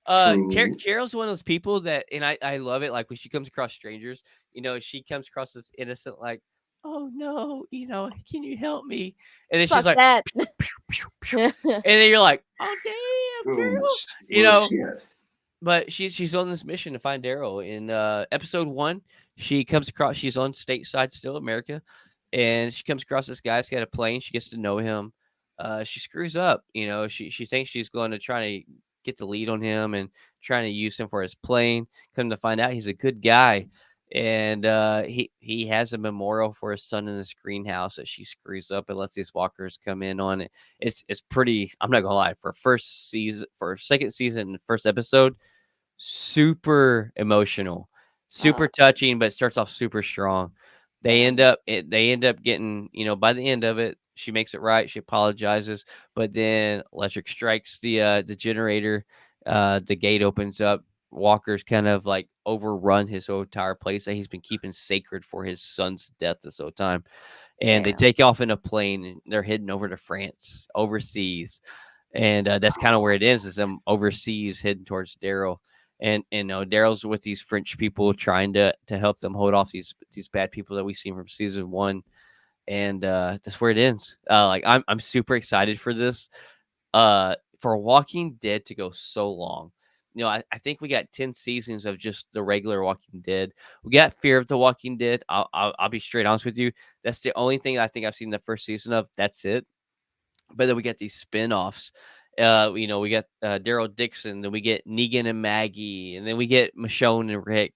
True. Carol's one of those people that, and I love it. Like when she comes across strangers, she comes across as innocent, like, oh no, can you help me? And then she's Fuck like, that. and then you're like, oh damn, Oh, Carol, you well, know. shit. But she's on this mission to find Daryl. In episode 1, she comes across. She's on stateside still, America, and she comes across this guy. He's got a plane. She gets to know him. She screws up. She thinks she's going to try to get the lead on him and trying to use him for his plane. Come to find out, he's a good guy, and he has a memorial for his son in this greenhouse that she screws up and lets these walkers come in on it. It's pretty. I'm not gonna lie. For second season, first episode, super emotional, super touching, but it starts off super strong. They end up getting, by the end of it, she makes it right. She apologizes, but then electric strikes the generator. The gate opens up. Walker's kind of like overrun his whole entire place that he's been keeping sacred for his son's death this whole time. And they Yeah. take off in a plane and they're heading over to France, overseas. And that's kind of where it is them overseas heading towards Daryl. And Daryl's with these French people trying to help them hold off these bad people that we seen from season 1, and that's where it ends. Like I'm super excited for this. For Walking Dead to go so long. I think we got 10 seasons of just the regular Walking Dead. We got Fear of the Walking Dead. I'll be straight honest with you. That's the only thing I think I've seen the first season of. That's it. But then we get these spin-offs. We got Daryl Dixon, then we get Negan and Maggie, and then we get Michonne and Rick.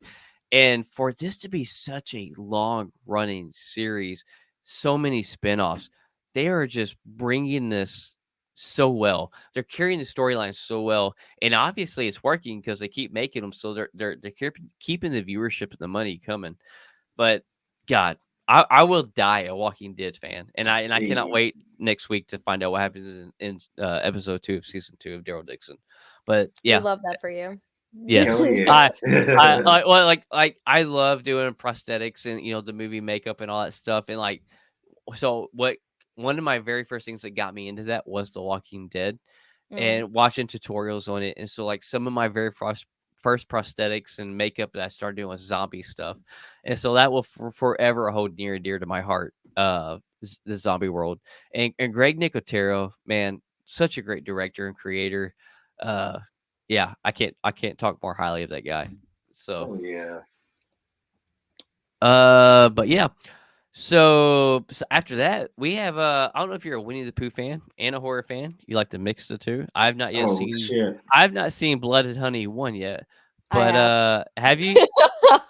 And for this to be such a long running series, so many spin-offs, they are just bringing this so well. They're carrying the storyline so well, and obviously it's working because they keep making them. So they're keeping the viewership and the money coming. But God, I will die a Walking Dead fan, and I cannot Hey. wait next week to find out what happens in episode 2 of season 2 of Daryl Dixon. But We yeah, love that for you. Yes. Hell yeah. I love doing prosthetics and the movie makeup and all that stuff. And one of my very first things that got me into that was The Walking Dead and watching tutorials on it. And so like some of my very first prosthetics and makeup that I started doing was zombie stuff. And so that will forever hold near and dear to my heart, the zombie world. And Greg Nicotero, man, such a great director and creator. Yeah, I can't talk more highly of that guy. So Oh yeah. but yeah. So after that, we have I don't know if you're a Winnie the Pooh fan and a horror fan. You like to mix the two. I've not yet Oh seen shit. I've not seen Blood and Honey 1 yet. I But have. have you?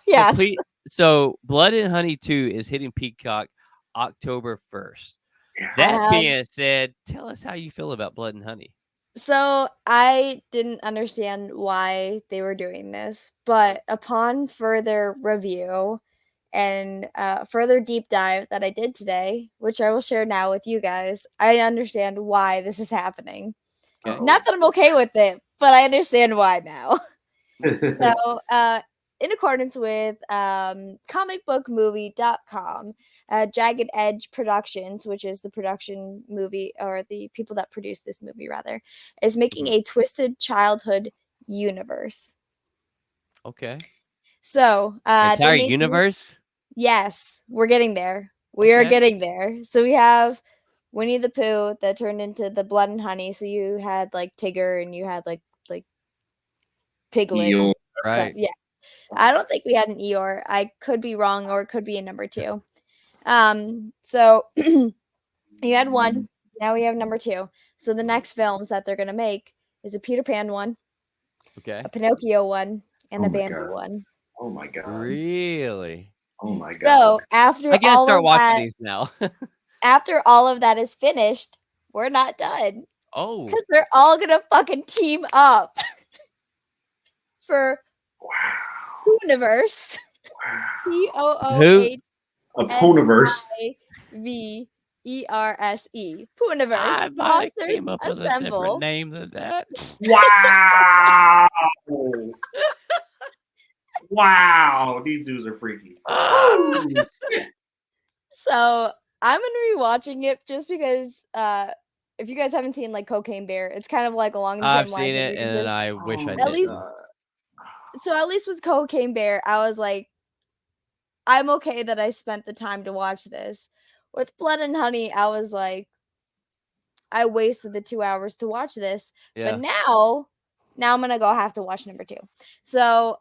Yes. So Blood and Honey 2 is hitting Peacock October 1st. I That have. being said, tell us how you feel about Blood and Honey. So I didn't understand why they were doing this, but upon further review and further deep dive that I did today, which I will share now with you guys, I understand why this is happening. Okay. Not that I'm okay with it, but I understand why now. So, in accordance with comicbookmovie.com, Jagged Edge Productions, which is the production movie or the people that produce this movie, rather, is making a twisted childhood universe. Okay. So, they Entire make universe? yes, we're getting there. We are Okay. getting there. So we have Winnie the Pooh that turned into the Blood and Honey. So you had like Tigger and you had like Piglet. Eeyore. And stuff. Right. Yeah. I don't think we had an Eeyore. I could be wrong, or it could be a number 2. So you had one. Now we have number 2. So the next films that they're gonna make is a Peter Pan one, Okay. a Pinocchio one, and Oh a my Bambi God. one. Oh my God. Really? Oh my God. So after I gotta all start of watching that, these now. is finished, we're not done Oh, because they're all gonna fucking team up for Wow. Universe. Wow. who? A Pooniverse. Piverse. Pooniverse. I might have Monsters came up with a different assemble. name than that. Wow. Wow. These dudes are freaky. Woo. So I'm gonna be watching it just because if you guys haven't seen like Cocaine Bear, it's kind of like along the I've same lines seen of it, you can and just I wish I Oh at my least didn't. God. at least with Cocaine Bear, I was like, I'm okay that I spent the time to watch this. With Blood and Honey, I was like, I wasted the 2 hours to watch this. But Yeah, now I'm gonna go have to watch number 2. So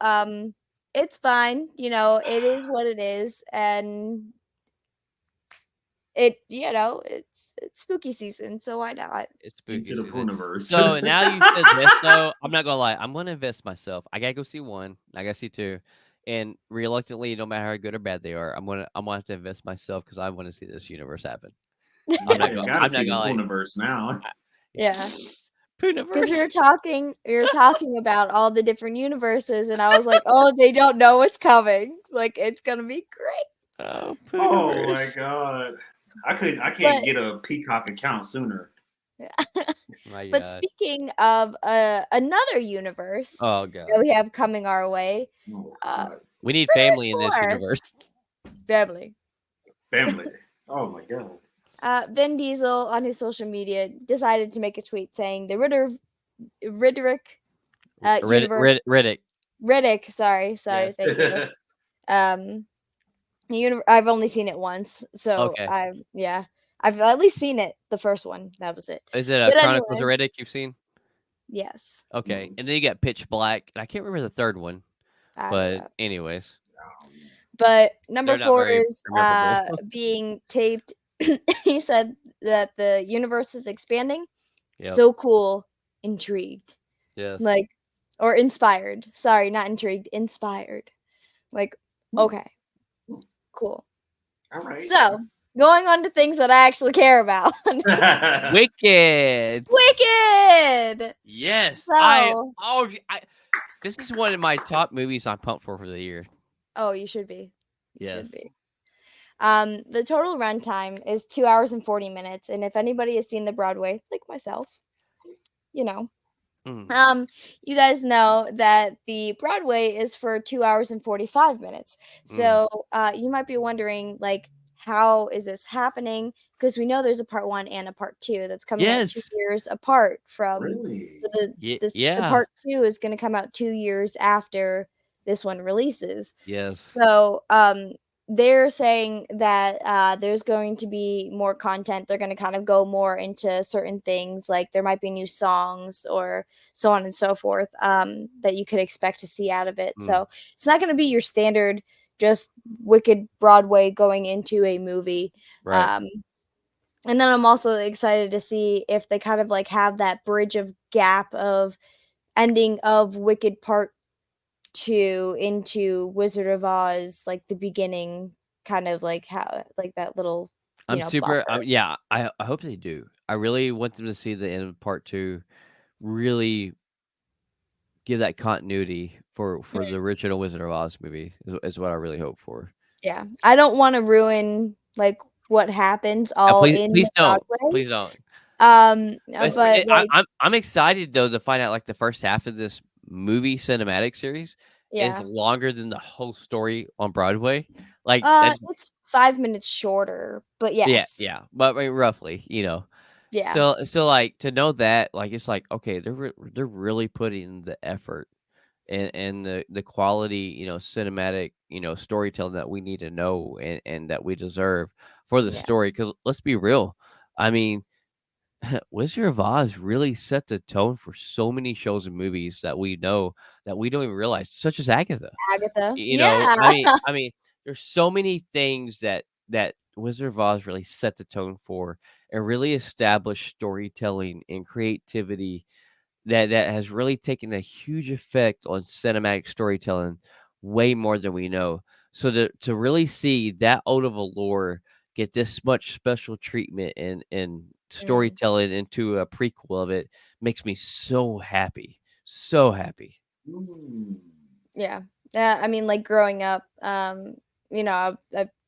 it's fine. It is what it is. And it's spooky season, so why not? it's spooky Into the season. Pooniverse. So now you said this, though. I'm not gonna lie. I'm gonna invest myself. I gotta go see 1. I gotta see 2, and reluctantly, no matter how good or bad they are, I'm gonna have to invest myself because I want to see this universe happen. I'm Yeah, not you gonna. gotta I'm not see the gonna lie. Pooniverse now. Yeah. Because we Pooniverse. were talking about all the different universes, and I was like, oh, they don't know what's coming. Like, it's gonna be great. Oh, Oh my Pooniverse. God. I But can't get a Peacock account sooner. My but God. speaking of another universe Oh that God. we have coming our way, Oh uh, God. We need Frederick family in this 4 universe. family. Family. Oh my God. Vin Diesel on his social media decided to make a tweet saying the Riddick universe Riddick. Riddick. Sorry, Yes. thank you. Um, I've only seen it once, so Okay. I've at least seen it. The first one, that was it. Is it a But Chronicles of anyway, Riddick you've seen? yes, Okay. And then you got Pitch Black. And I can't remember the third one. I don't But know. anyways, But number they're not 4 very is memorable. being taped. He said that the universe is expanding. Yep. So cool, intrigued, Yes. like, or inspired. Sorry, not intrigued, inspired. Like, okay, cool. All right. So going on to things that I actually care about. Wicked. Wicked. Yes. So, This is one of my top movies I'm pumped for the year. oh, you should be. You Yes. should be. The total runtime is 2 hours and 40 minutes, and if anybody has seen the Broadway, like myself, you know, Mm. You guys know that the Broadway is for 2 hours and 45 minutes. Mm. So, you might be wondering, like, how is this happening? Because we know there's a part 1 and a part 2 that's coming out 2 Yes. years apart from, so Really? the Yeah. part 2 is gonna come out 2 years after this one releases. Yes. So, they're saying that there's going to be more content. They're going to kind of go more into certain things, like there might be new songs or so on and so forth, that you could expect to see out of it. Mm. So it's not going to be your standard just wicked Broadway going into a movie. Right. Um, and then I'm also excited to see if they kind of like have that bridge of gap of ending of Wicked Part 2 into Wizard of Oz, like the beginning, kind of like how like that little, I'm super. buffer. Yeah. I hope they do. I really want them to see the end of part two. Really give that continuity for Mm, the original Wizard of Oz movie is what I really hope for. yeah. I don't wanna ruin, like, what happens Yeah, all please, in please the don't, Broadway, please don't. but, like I'm excited though to find out like the first half of this movie cinematic series is yeah. longer than the whole story on Broadway. Like that's It's 5 minutes shorter, but yeah, yes. yeah, but I mean, roughly, Yeah, So like to know that like it's like okay, they're really putting the effort and the quality, cinematic, storytelling that we need to know and that we deserve for the yeah, story. Because let's be real, I mean, Wizard of Oz really set the tone for so many shows and movies that we know that we don't even realize, such as Agatha. Agatha. You know, Yeah. I mean, there's so many things that Wizard of Oz really set the tone for and really established storytelling and creativity that has really taken a huge effect on cinematic storytelling way more than we know. So to really see that out of a lore get this much special treatment and Mm. storytelling into a prequel of it makes me so happy. So happy. Mm. Yeah. I mean, like, growing up, I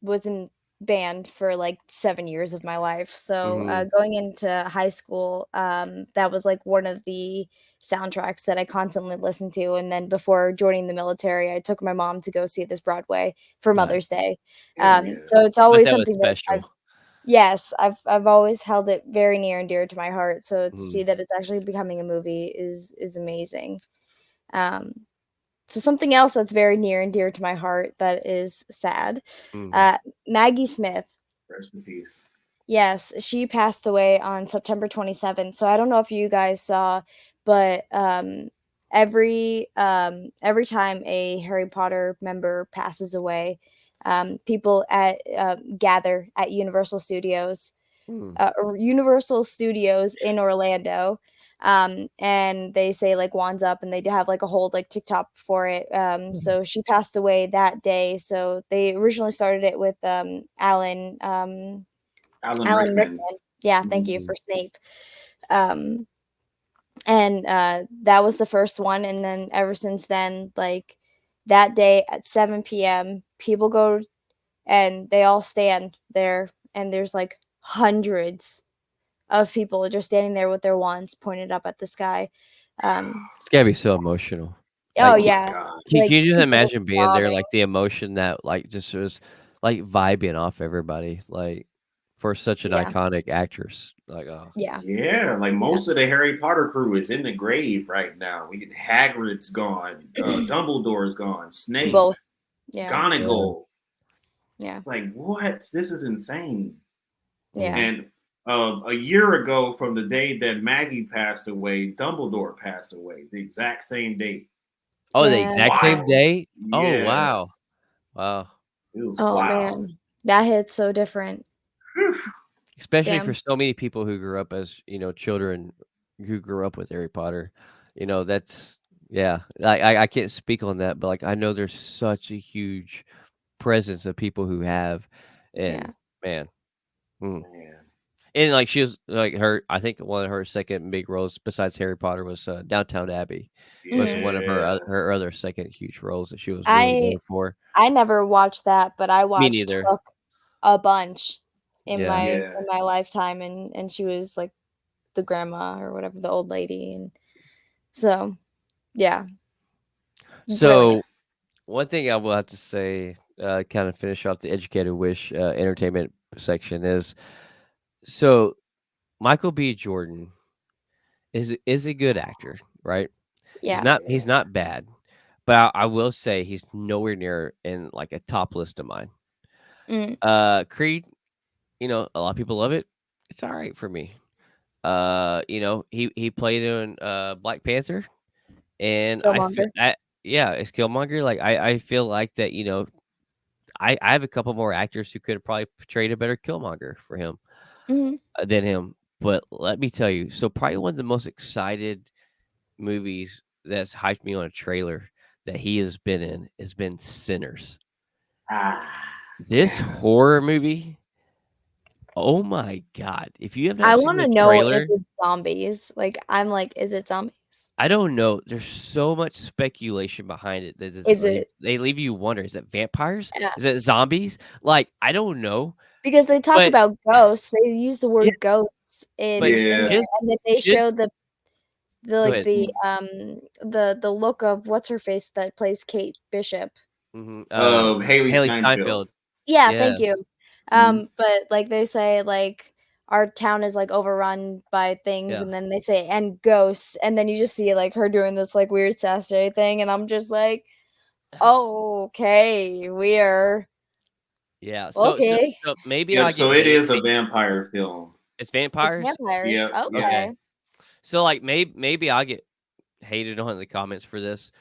was in band for, like, 7 years of my life, so, Mhm. going into high school, that was, like, one of the soundtracks that I constantly listened to, and then before joining the military, I took my mom to go see this Broadway for Mother's Nice. Day. Hell yeah. So it's I bet always that was something that special. I've always held it very near and dear to my heart, so to see Mhm. that it's actually becoming a movie is amazing. Um so something else that's very near and dear to my heart that is sad. Mhm. Uh, Maggie Smith. Rest in peace. Yes, she passed away on September 27th. So I don't know if you guys saw, but every time a Harry Potter member passes away, people gather at Mm. Universal Studios in Orlando. And they say like wands up and they do have like a whole like TikTok for it. So she passed away that day. So they originally started it with Alan Alan Rickman. Rickman. Yeah, thank you Mhm. for Snape. Um and that was the first one, and then ever since then, like that day at 7 p.m., people go and they all stand there, and there's like hundreds of people just standing there with their wands pointed up at the sky. Um, It's gotta be so emotional. oh Like, Oh my yeah, God. can like you just people were imagine being there, sobbing. like, the emotion that, like, just was, like, vibing off everybody, like, for such an Yeah, iconic actress, like, oh. yeah, Yeah, like yeah. most of the Harry Potter crew is in the grave right now. We get Hagrid's gone, Dumbledore's gone, Mm. Snape, Both. Yeah, Yeah. Gonagall. yeah, Like what? This is insane. yeah. Mm. And a year ago, from the day that Maggie passed away, Dumbledore passed away. The exact same date. Oh, It the was Yeah. exact same wild. day? Oh, Yeah, wow. Wow. it was Oh wild. man, that hits so different. Whew. Especially for Damn. so many people who grew up as, children who grew up with Harry Potter. That's yeah. I can't speak on that, but, like, I know there's such a huge presence of people who have, and, Yeah. man. Mm. Man, And, like, she was like, her I think one of her second big roles besides Harry Potter was, Downtown Abbey, was Mhm. one of yeah. her other second huge roles that she was really I known for. I never watched that, but I Me watched neither. Hook a bunch Yeah. Yeah. in my lifetime, and she was like the grandma or whatever, the old lady, and So yeah, So one thing I will have to say, kind of finish off the educated wish entertainment section is so Michael B. Jordan is a good actor, right? yeah. He's not bad, but I will say he's nowhere near in like a top list of mine. Mm. Creed, a lot of people love it. It's all right for me. He played in Black Panther, and I feel Killmonger. yeah, it's Killmonger. Like I feel like that. I have a couple more actors who could have probably portrayed a better Killmonger for him Hmm. than him. But let me tell you, so probably one of the most excited movies that's hyped me on a trailer that he has been in has been Sinners. Ah, This yeah. horror movie, oh my god! If you have I not seen want the to know if trailer, it's zombies. Like, I'm like, is it zombies? I don't know. There's so much speculation behind it that Is it? they leave you wondering: is it vampires? Yeah. Is it zombies? Like I don't know, Because they talked but about ghosts. They used the yeah, word ghosts but in Yeah. there, just and then they just showed the go like ahead. the look of what's her face that plays Kate Bishop. Haley Haley Steinfeld. Steinfeld. Yeah, thank you. Yes. Mhm. But like they say, like our town is like overrun by things, Yeah. and then they say and ghosts, and then you just see like her doing this like weird sashay thing, and I'm just like, oh, okay, we're Yeah. So so okay. so maybe Yep. I'll So get it hate. is a vampire film. It's It's vampires. vampires. Yep. Yep. Okay. Okay. So like maybe I'll get hated on in the comments for this,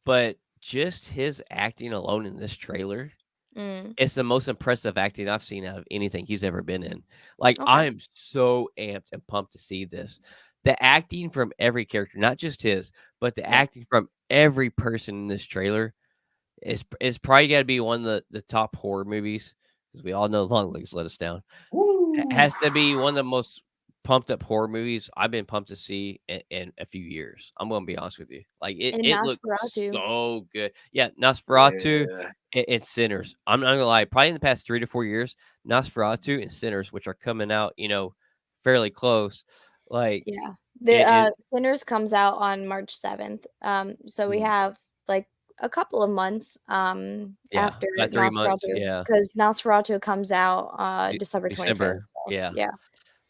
but just his acting alone in this trailer, Mm, it's the most impressive acting I've seen out of anything he's ever been in. Like okay. I am so amped and pumped to see this. The acting from every character, not just his, but the Yeah. acting from every person in this trailer is probably got to be one of the top horror movies because we all know Long Legs Let Us Down. Woo. Has to be one of the most pumped up horror movies I've been pumped to see in a few years. I'm gonna be honest with you. Like And it looked Nosferatu. so good. Yeah, Nosferatu Yeah. and Sinners. I'm not gonna lie, probably in the past 3 to 4 years, Nosferatu and Sinners, which are coming out, fairly close. Like Yeah. The it Sinners comes out on March 7th. So we mm, have like a couple of months yeah, after about 3 months. Nosferatu Yeah. because Nosferatu comes out December 25th. December. So Yeah. yeah.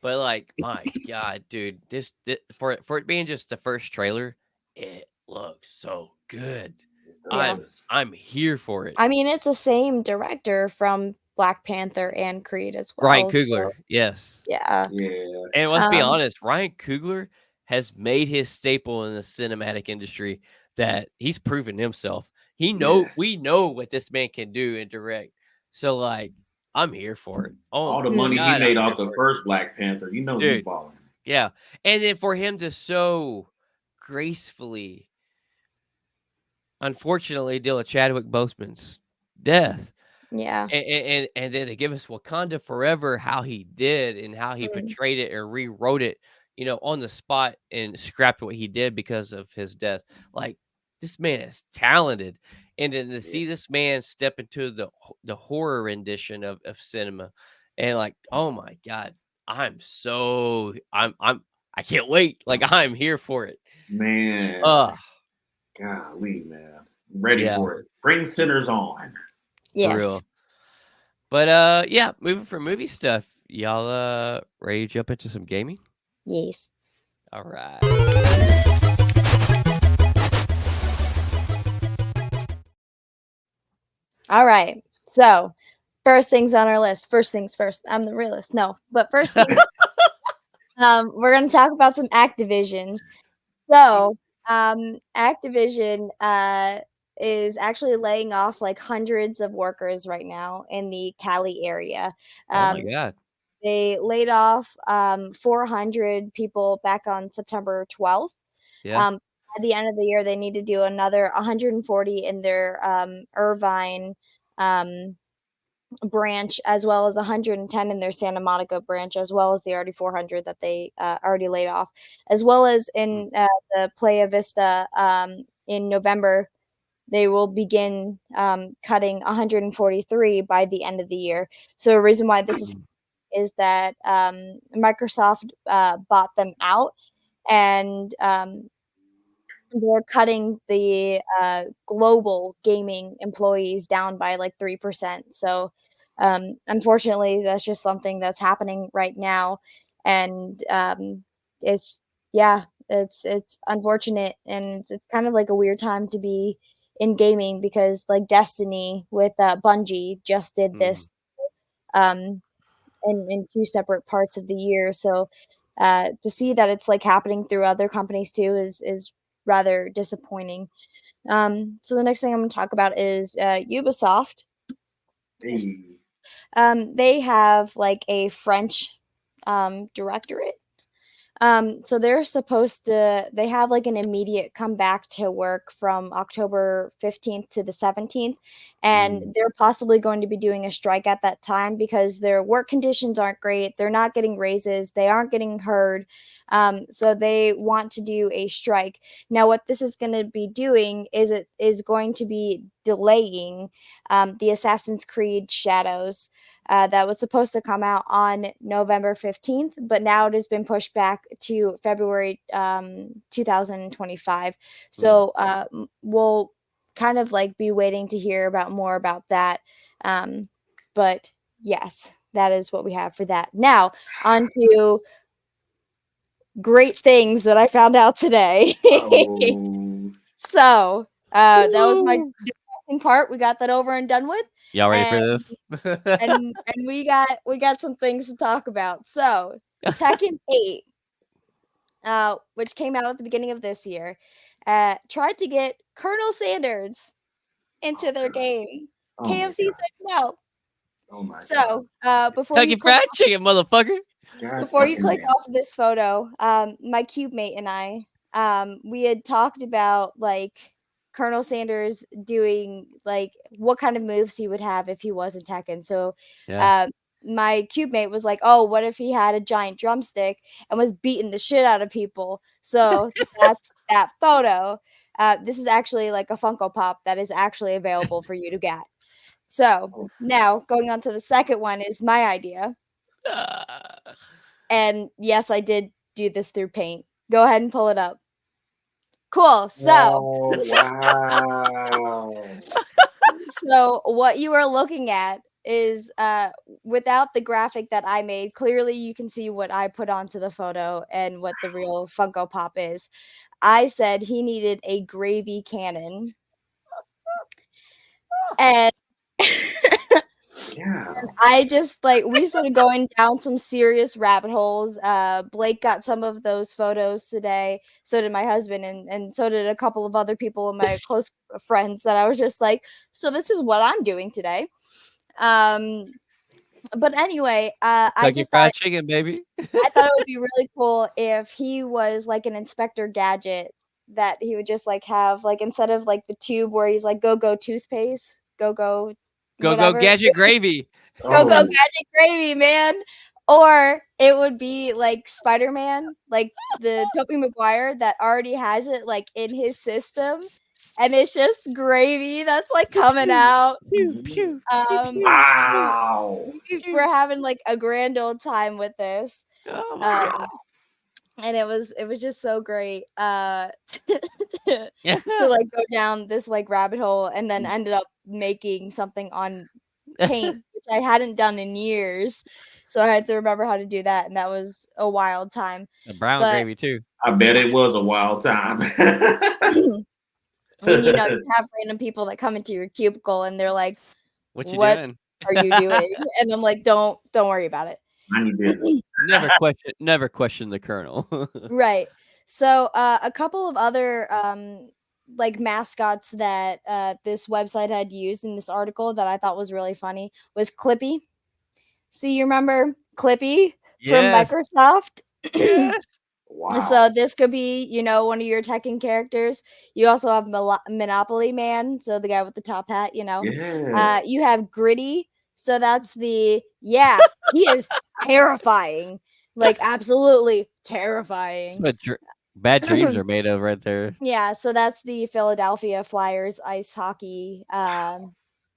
But like, my God, dude, this for it being just the first trailer, it looks so good. It Yeah. does. I'm here for it. I mean, it's the same director from Black Panther and Creed as Ryan well. Coogler, So yes. yeah. Yeah. And let's be Um honest, Ryan Coogler has made his staple in the cinematic industry that he's proven himself. Yeah. We know what this man can do and direct. So like, I'm here for it. Oh All the my money mhm. he God, I'm made here off the for it. first Black Panther, he Dude, balling. yeah. And then for him to so gracefully, unfortunately, deal with Chadwick Boseman's death. Yeah. And then to give us Wakanda Forever, how he did and how he Mm, portrayed it or rewrote it, on the spot and scrapped what he did because of his death. Like this man is talented, and then to Yeah. see this man step into the horror rendition of cinema, and like, oh my god, I can't wait. Like I'm here for it. Man. Oh Golly, man. I'm ready yeah, for it. Bring Sinners on. for yes. real. But yeah, moving from movie stuff, y'all ready to jump into some gaming? Yes. All right. All right. So, first things on our list. First things first. I'm the realist. No, but first thing, we're gonna talk about some Activision. So, Activision is actually laying off like hundreds of workers right now in the Cali area. Oh my Um, god. they laid off 400 people back on September 12th. Yeah. At the end of the year, they need to do another 140 in their Irvine um, branch, as well as 110 in their Santa Monica branch, as well as the already 400 that they already laid off, as well as Mm. in the Playa Vista in November. They will begin cutting 143 by the end of the year. So, a reason why this is that Microsoft bought them out, and they're cutting the global gaming employees down by like 3%. So, unfortunately, that's just something that's happening right now, and it's yeah, it's unfortunate, and it's kind of like a weird time to be in gaming because like Destiny with Bungie just did Mm. this um, in two separate parts of the year. So to see that it's like happening through other companies too is rather disappointing. So the next thing I'm going to talk about is Ubisoft. Hey. They have like a French directorate. So they're supposed to they have like an immediate comeback to work from October 15th to the 17th, and they're possibly going to be doing a strike at that time because their work conditions aren't great. They're not getting raises, they aren't getting heard. So they want to do a strike. Now, what this is going to be doing is it is going to be delaying the Assassin's Creed Shadows that was supposed to come out on November 15th, but now it has been pushed back to February 2025. So we'll kind of like be waiting to hear about more about that. But yes, that is what we have for that. Now, on to great things that I found out today. Oh. So that was my Woo! depressing part. We got that over and done with. Y'all ready for And this? and we got some things to talk about. So Tekken 8, which came out at the beginning of this year, tried to get Colonel Sanders into their God. game. Oh my KFC god. said no. Oh my god. So before you Kentucky click Fried Chicken, motherfucker. God before you fucking click damn. off of this photo, my cube mate and I, we had talked about like Colonel Sanders doing like what kind of moves he would have if he was in Tekken. So, Yeah. um, my cube mate was like, "Oh, what if he had a giant drumstick and was beating the shit out of people?" So that's that photo. This is actually like a Funko Pop that is actually available for you to get. So Oh, now going on to the second one is my idea. Ah. And yes, I did do this through Paint. Go ahead and pull it up. Cool. oh wow. So what you are looking at is without the graphic that I made, clearly you can see what I put onto the photo and what the real Funko Pop is. I said he needed a gravy cannon. And Yeah. I just like we started going down some serious rabbit holes. Blake got some of those photos today. So did my husband, and so did a couple of other people in my close friends. That I was just like, so this is what I'm doing today. Um, but anyway, Kentucky Fried Chicken, baby. I thought it would be really cool if he was like an Inspector Gadget that he would just like have like instead of like the tube where he's like go toothpaste, go Go whatever. Gadget Gravy. Go Oh. Gadget Gravy, man. Or it would be like Spider-Man, like the Tobey Maguire that already has it like in his system, and it's just gravy that's like Pew coming pew out. pew pew pew Um, pew Wow. we're pew. having like a grand old time with this. Oh my Um, god. and it was just so great to, Yeah. to like go down this like rabbit hole and then ended up making something on Paint, which I hadn't done in years. So I had to remember how to do that, and that was a wild time. The brown But gravy too. I bet it was a wild time. and you have random people that come into your cubicle and they're like, What you "What doing? are you doing?" And I'm like, "Don't worry about it." Mind your business. Never question the colonel. Right. So a couple of other like mascots that this website had used in this article that I thought was really funny was Clippy. So you remember Clippy from Yes. Microsoft? Yes. So Wow. this could be, one of your Tekken characters. You also have Monopoly Man, so the guy with the top hat. Yeah. You have Gritty, so that's he is terrifying, like absolutely That's terrifying. what bad dreams are made of right there. Yeah, so that's the Philadelphia Flyers ice hockey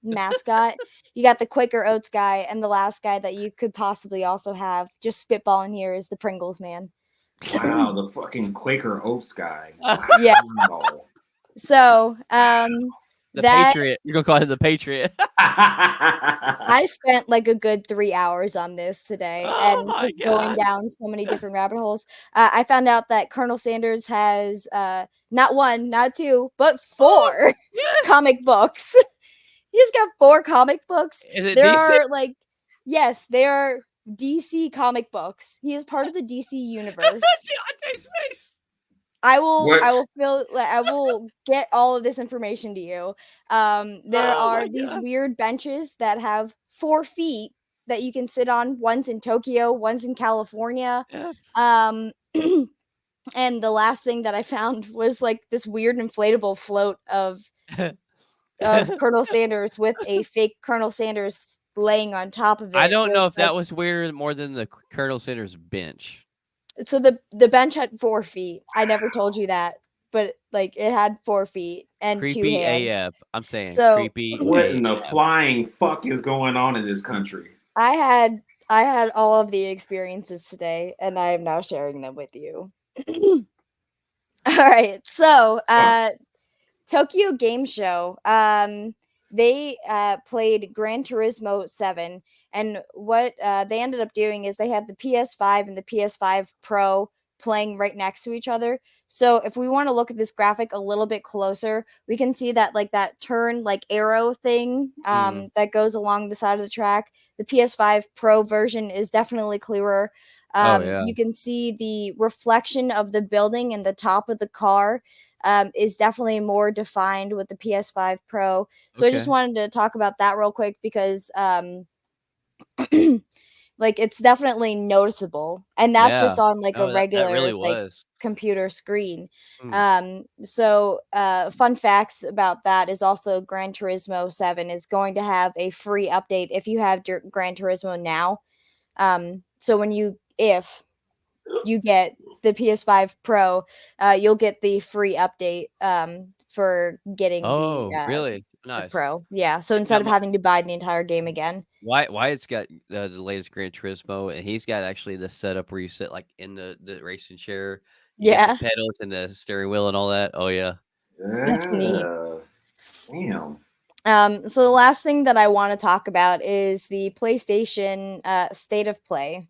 mascot. You got the Quaker Oats guy, and the last guy that you could possibly also have just spitballing here is the Pringles man. Wow, the fucking Quaker Oats guy. Yeah. Wow. So The that Patriot. You're gonna call him the Patriot. I spent like a good 3 hours on this today Oh and my just going god. down so many different rabbit holes. I found out that Colonel Sanders has not one, not two, but Oh, 4 yes. comic books. He's got 4 comic books. Is it There decent? are like, yes, they are DC comic books. He is part of the DC universe. Deontay's face. I What? will feel like I will get all of this information to you. There Oh are my these god. weird benches that have 4 feet that you can sit on. One's in Tokyo, one's in California. Yes. Um, and the last thing that I found was like this weird inflatable float of Colonel Sanders with a fake Colonel Sanders laying on top of I it don't with know if like that was weirder more than the Colonel Sanders bench. so the bench had 4 feet. I never told you that, but like it had 4 feet and 2 Creepy hands. AF. I'm saying So creepy What in the AF. flying fuck is going on in this country? I had all of the experiences today, and I am now sharing them with you. All right, so Tokyo Game Show. They played Gran Turismo 7, and what they ended up doing is they had the PS5 and the PS5 Pro playing right next to each other. So if we want to look at this graphic a little bit closer, we can see that like that turn like arrow thing that goes along the side of the track. The PS5 Pro version is definitely clearer. Oh yeah. You can see the reflection of the building and the top of the car is definitely more defined with the PS5 Pro. So I just Okay. wanted to talk about that real quick because like it's definitely noticeable, and that's Yeah. just on like a No, that regular really like was. computer screen. Mm. So fun facts about that is also Gran Turismo 7 is going to have a free update if you have Gran Turismo now. So when if you get the PS5 Pro, you'll get the free update for getting Oh, really? the Nice. Pro. Yeah, so Now, instead of having to buy the entire game again. Wyatt's got the latest Gran Turismo, and he's got actually the setup where you sit like in the racing chair. You got the Yeah, pedals and the steering wheel and all that. Oh yeah. that's neat. Damn. So the last thing that I want to talk about is the PlayStation State of Play.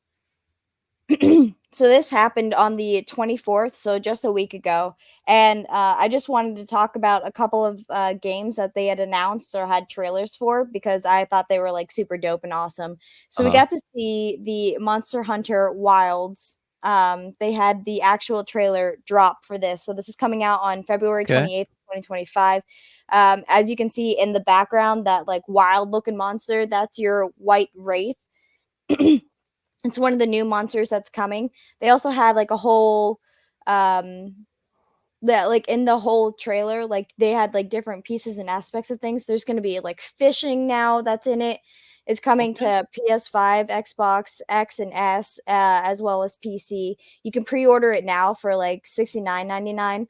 So this happened on the 24th, so just a week ago, and I just wanted to talk about a couple of games that they had announced or had trailers for because I thought they were like super dope and awesome. So we Uh-huh. got to see the Monster Hunter Wilds. They had the actual trailer drop for this, so this is coming out on February Okay. 28th, 2025. As you can see in the background, that like wild looking monster, that's your white wraith. It's one of the new monsters that's coming. They also had like a whole that like in the whole trailer, like they had like different pieces and aspects of things. There's going to be like fishing now that's in it. It's coming Okay. to PS5, Xbox X and S, as well as PC. You can pre-order it now for like $69.99.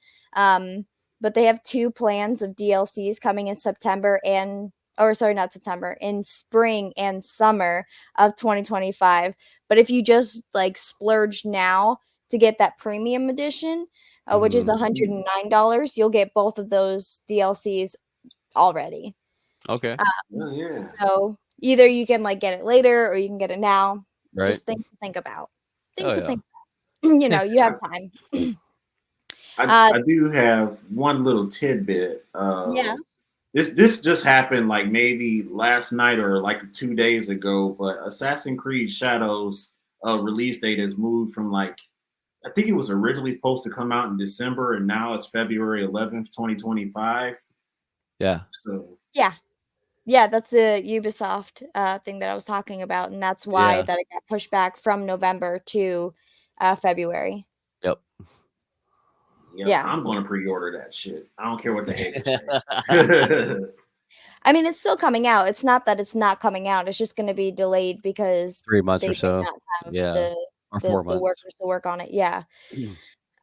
But they have 2 plans of DLCs coming in September and or sorry, not September, in spring and summer of 2025. But if you just like splurge now to get that premium edition, which is Mm. $109, you'll get both of those DLCs already. Okay. Oh, yeah. So either you can like get it later or you can get it now. Right. Just things to think about. Oh Things to yeah. think about. You know, you have time. I do have one little tidbit. Yeah. This just happened like maybe last night or like 2 days ago, but Assassin's Creed Shadows release date has moved from like I think it was originally supposed to come out in December, and now it's February 11th, 2025. Yeah. So Yeah. Yeah, that's the Ubisoft thing that I was talking about, and that's why Yeah. that it got pushed back from November to February. Yep. yeah, Yeah. I'm gonna pre-order that shit. I don't care what the haters say. I mean, it's still coming out. It's not that it's not coming out. It's just going to be delayed because 3 months they or did so. not have Yeah. Or 4 the months. workers to work on it. Yeah.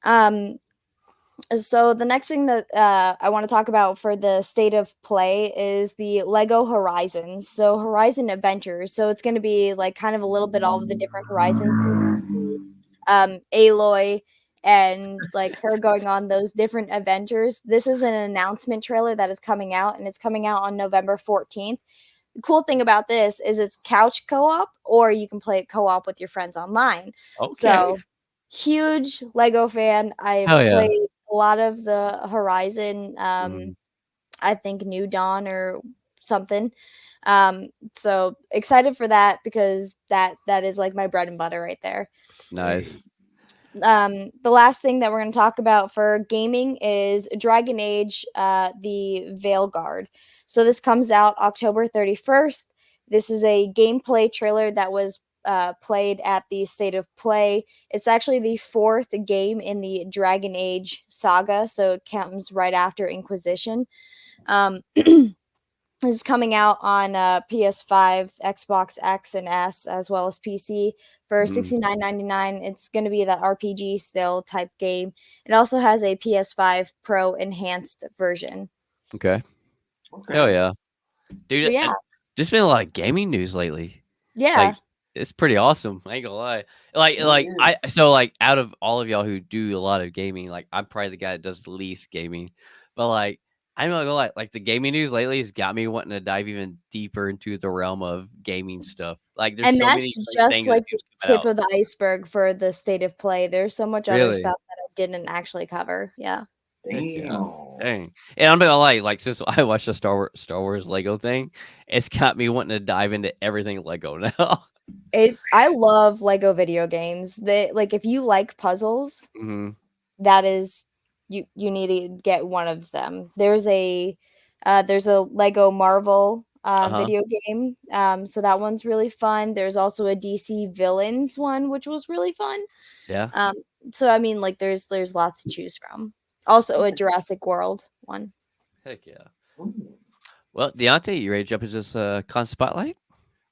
Um. So the next thing that I want to talk about for the state of play is the Lego Horizons. So Horizon Adventures. So it's going to be like kind of a little bit all of the different horizons. So you can see Aloy and like her going on those different adventures. This is an announcement trailer that is coming out, and it's coming out on November 14th. The cool thing about this is it's couch co-op, or you can play it co-op with your friends online. Okay. So huge Lego fan. I Hell yeah. played a lot of the Horizon, Mhm. I think New Dawn or something. So excited for that because that is like my bread and butter right there. Nice. The last thing that we're going to talk about for gaming is Dragon Age, the Veilguard. So this comes out October 31st. This is a gameplay trailer that was played at the State of Play. It's actually the fourth game in the Dragon Age saga, so it comes right after Inquisition. Um, is coming out on PS5, Xbox X and S, as well as PC for Mhm. $69.99. It's going to be that RPG still type game. It also has a PS5 Pro enhanced version. Okay. Okay. Hell yeah. Dude, But yeah, there's been a lot of gaming news lately. yeah. Like, it's pretty awesome. I ain't gonna lie. Like, Oh, yeah. out of all of y'all who do a lot of gaming, like, I'm probably the guy that does the least gaming. But like, I'm not gonna lie, like the gaming news lately has got me wanting to dive even deeper into the realm of gaming stuff. Like, there's And so that's many great just things that like the people come tip out. of the iceberg for the State of Play. There's so much other Really? stuff that I didn't actually cover. Yeah. Heck yeah. Damn. Dang. And I'm not gonna lie, like since I watched the Star Wars Lego thing, it's got me wanting to dive into everything Lego now. I love Lego video games. They like if you like puzzles, hmm that is you need to get one of them. There's a Lego Marvel Uh-huh. video game. So that one's really fun. There's also a DC Villains one, which was really fun. Yeah. Um, so I mean, like there's lots to choose from. Also a Jurassic World one. Heck yeah. Uh Well, Deontay, you ready to jump into this con spotlight?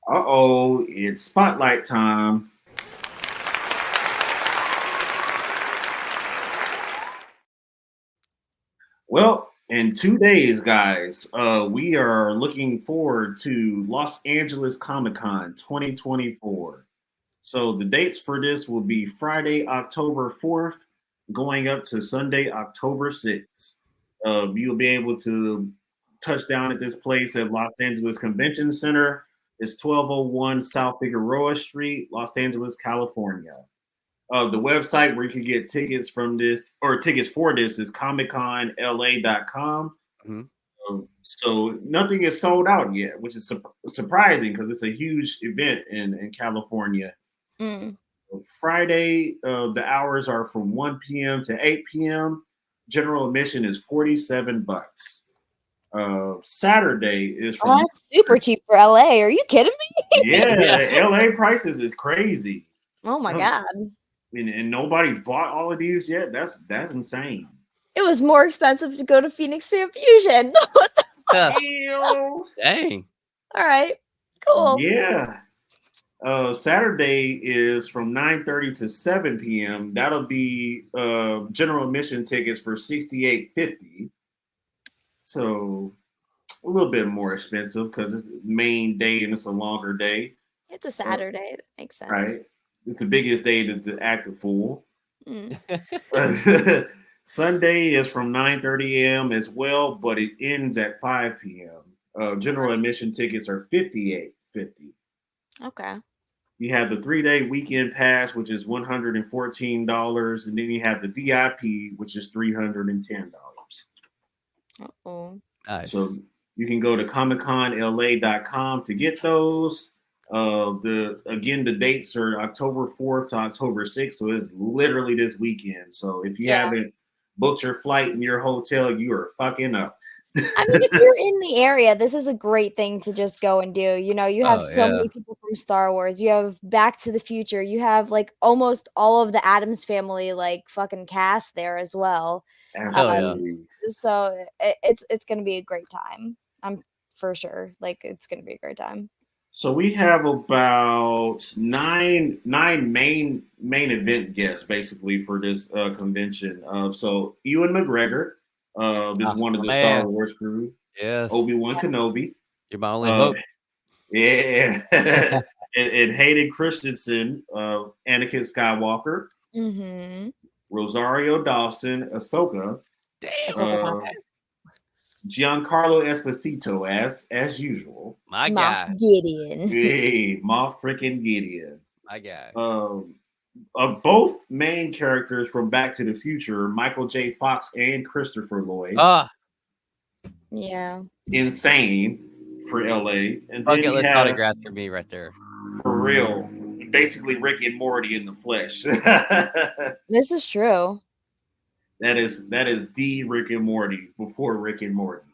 oh, it's spotlight time. Well, in 2 days, guys, we are looking forward to Los Angeles Comic Con 2024. So the dates for this will be Friday, October 4th, going up to Sunday, October 6th. You'll be able to touch down at this place at Los Angeles Convention Center. It's 1201 South Figueroa Street, Los Angeles, California. The website where you can get tickets from this or tickets for this is comicconla.com. hmm So nothing is sold out yet, which is surprising because it's a huge event in California. Mm. Friday, the hours are from 1 p.m. to 8 p.m. General admission is $47. Saturday is Oh, from that's super cheap for LA. Are you kidding me? yeah, Yeah. LA prices is crazy. Oh my Um, god. and nobody's bought all of these yet. That's insane. It was more expensive to go to Phoenix Fan Fusion. What the Ew. Dang. All right. Cool. Yeah. Saturday is from 9:30 to 7 p.m. That'll be general admission tickets for $68.50. So a little bit more expensive because it's the main day and it's a longer day. It's a Uh, Saturday. That makes sense. right. It's the biggest day to the active fool. Mm. Sunday is from 9:30 a.m. as well, but it ends at 5 p.m. General admission tickets are $58.50. Okay. You have the 3-day weekend pass, which is $114, and then you have the VIP, which is $310. Oh. So Nice. you can go to comicconla.com to get those. The dates are October 4th to October 6th, so it's literally this weekend. So if you Yeah. haven't booked your flight and your hotel, you are fucking up. I mean, if you're in the area, this is a great thing to just go and do. You know, you have Oh so yeah. many people from Star Wars. You have Back to the Future. You have like almost all of the Adams family like fucking cast there as well. Hell yeah. Absolutely. So it's gonna be a great time. I'm for sure. Like it's gonna be a great time. So we have about nine main event guests basically for this convention. So Ewan McGregor is Oh, one of my the Star man. Wars crew. Yes. Obi-Wan Yeah. Kenobi. You're my only Uh, hope. yeah, and Hayden Christensen, Anakin Skywalker. Mm-hmm. Rosario Dawson, Ahsoka, Damn, Ahsoka uh, Tano. Giancarlo Esposito as usual. my Moff guy, Gideon. Hey, Ma freaking Gideon. my guy. Um, both main characters from Back to the Future, Michael J. Fox and Christopher Lloyd, Ah, Yeah. insane for LA. And then bucket you list have, autograph for me right there. for real, basically Rick and Morty in the flesh. that This is true. is the Rick and Morty before Rick and Morty.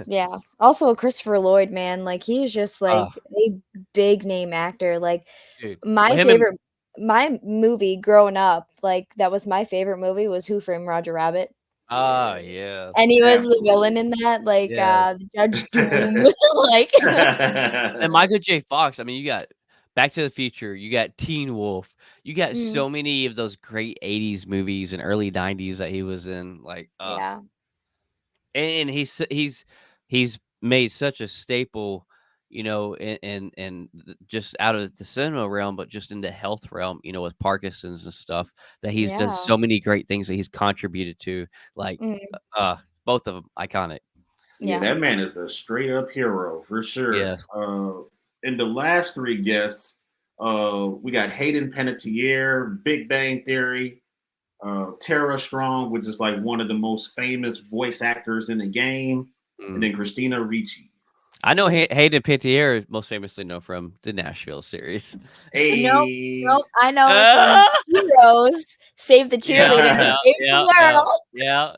Yeah. Also Christopher Lloyd, man, like he's just Ah, like a big name actor. Like dude, my well, him and favorite my movie growing up, like that was my favorite movie was Who Framed Roger Rabbit. yes, And he was the villain Absolutely. in that, like yes. Judge Doom. Like And Michael J. Fox. I mean, you got Back to the Future. You got Teen Wolf. You got Mm, so many of those great '80s movies and early '90s that he was in. Like, yeah. and he's made such a staple, and just out of the cinema realm, but just in the health realm, with Parkinson's and stuff, that he's done Yeah. so many great things that he's contributed to, like, Mm, both of them iconic. Yeah, yeah. that man is a straight up hero for sure. Yes. In the last three guests, we got Hayden Panettiere, Big Bang Theory, Tara Strong, which is like one of the most famous voice actors in the game, and Mm. then Christina Ricci. I know Mm. Hayden Panettiere is most famously known from the Nashville series. Nope, Hey, nope. I know her from Ah! Heroes, Save the Yeah, Cheerleader, yeah, Save yeah, the yeah, World. yeah,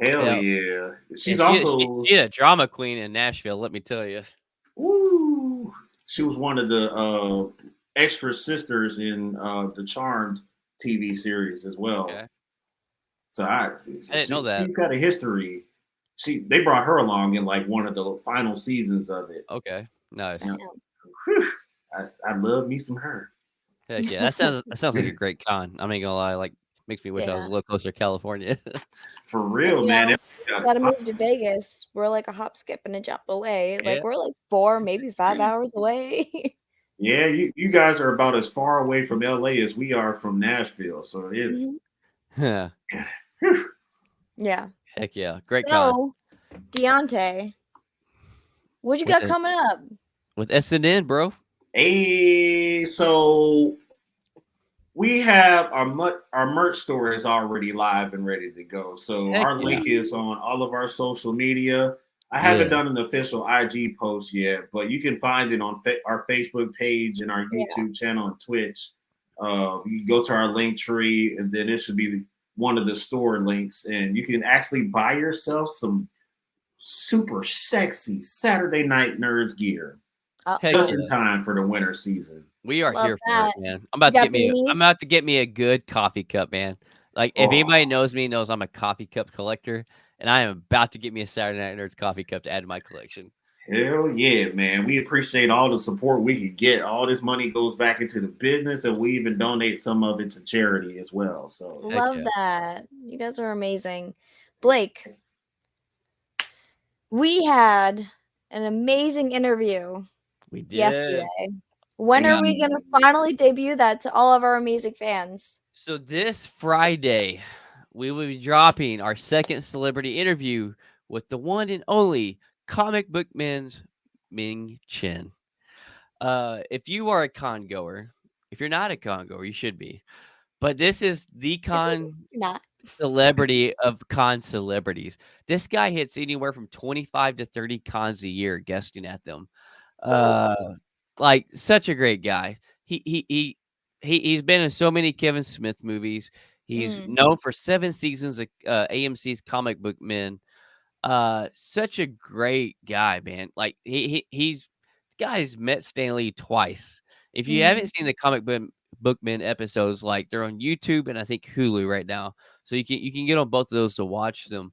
hell yeah. yeah. Yeah, She's she also, she a drama queen in Nashville, let me tell you. woo, she was one of the extra sisters in the Charmed TV series as well. Okay. So I didn't know that. she's got a history. They brought her along in like one of the final seasons of it. Okay, nice. And, whew, I love me some her. Heck yeah, that sounds like a great con. I'm not gonna lie, like, makes me wish I was Yeah. a little closer to California. For And real, man. gotta move to Vegas. We're like a hop, skip, and a jump away. Yeah, Like we're like 4, maybe 5 hours away. Yeah, you guys are about as far away from LA as we are from Nashville. So it's Mhm. yeah. whew. Yeah. Heck yeah, great con. So, Deontay, what you With got the coming up? with SNN, bro. Hey, so we have our merch store is already live and ready to go. So Heck our yeah. link is on all of our social media. I haven't Yeah. done an official IG post yet, but you can find it on our Facebook page and our Yeah. YouTube channel and Twitch. You can go to our link tree, and then it should be one of the store links, and you can actually buy yourself some super sexy Saturday Night Nerds gear Heck just Uh-oh. in yeah. time for the winter season. We are Love here for it, that. man. You got I'm beanies? about to get me a good coffee cup, man. Like, if Oh, anybody knows me, knows I'm a coffee cup collector, and I am about to get me a Saturday Night Nerds coffee cup to add to my collection. hell yeah, man. We appreciate all the support we can get. All this money goes back into the business, and we even donate some of it to charity as well. So, Heck Love yeah. that. You guys are amazing. Blake, we had an amazing interview We did. yesterday. When We are got we going to finally debut that to all of our amazing fans? So this Friday, we will be dropping our second celebrity interview with the one and only comic book man's Ming Chen. If you are a con goer, if you're not a con goer, you should be. But this is the It's okay. con You're not. celebrity of con celebrities. This guy hits anywhere from 25 to 30 cons a year guesting at them. Uh, like, such a great guy. He's been in so many Kevin Smith movies. He's Mm, known for 7 seasons of AMC's Comic Book Men. Such a great guy, man. Like, he's the guy's met Stanley twice. If you mm, haven't seen the Bookmen episodes, like, they're on YouTube and I think Hulu right now, so you can get on both of those to watch them.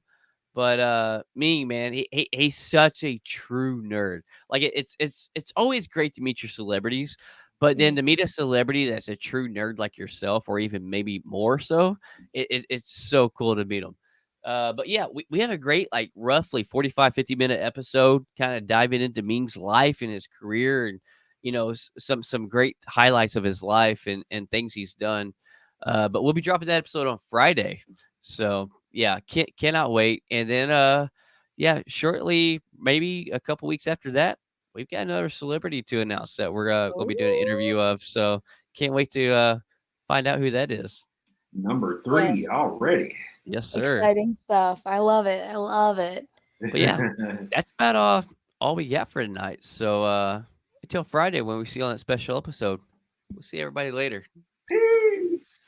But me, man, he's such a true nerd. Like, it's always great to meet your celebrities, but then mm. to meet a celebrity that's a true nerd like yourself, or even maybe more so, it's so cool to meet them. But yeah, we have a great, like, roughly 45-50 minute episode, kind of diving into Ming's life and his career, and some great highlights of his life and things he's done. But we'll be dropping that episode on Friday. So yeah, cannot wait. And then yeah, shortly, maybe a couple weeks after that, we've got another celebrity to announce that we're gonna be doing an interview of. So can't wait to find out who that is. Number 3 Yes. already. Yes, sir. Exciting stuff. I love it. I love it. But yeah, that's about all we got for tonight. So until Friday when we see you on that special episode, we'll see everybody later. Peace.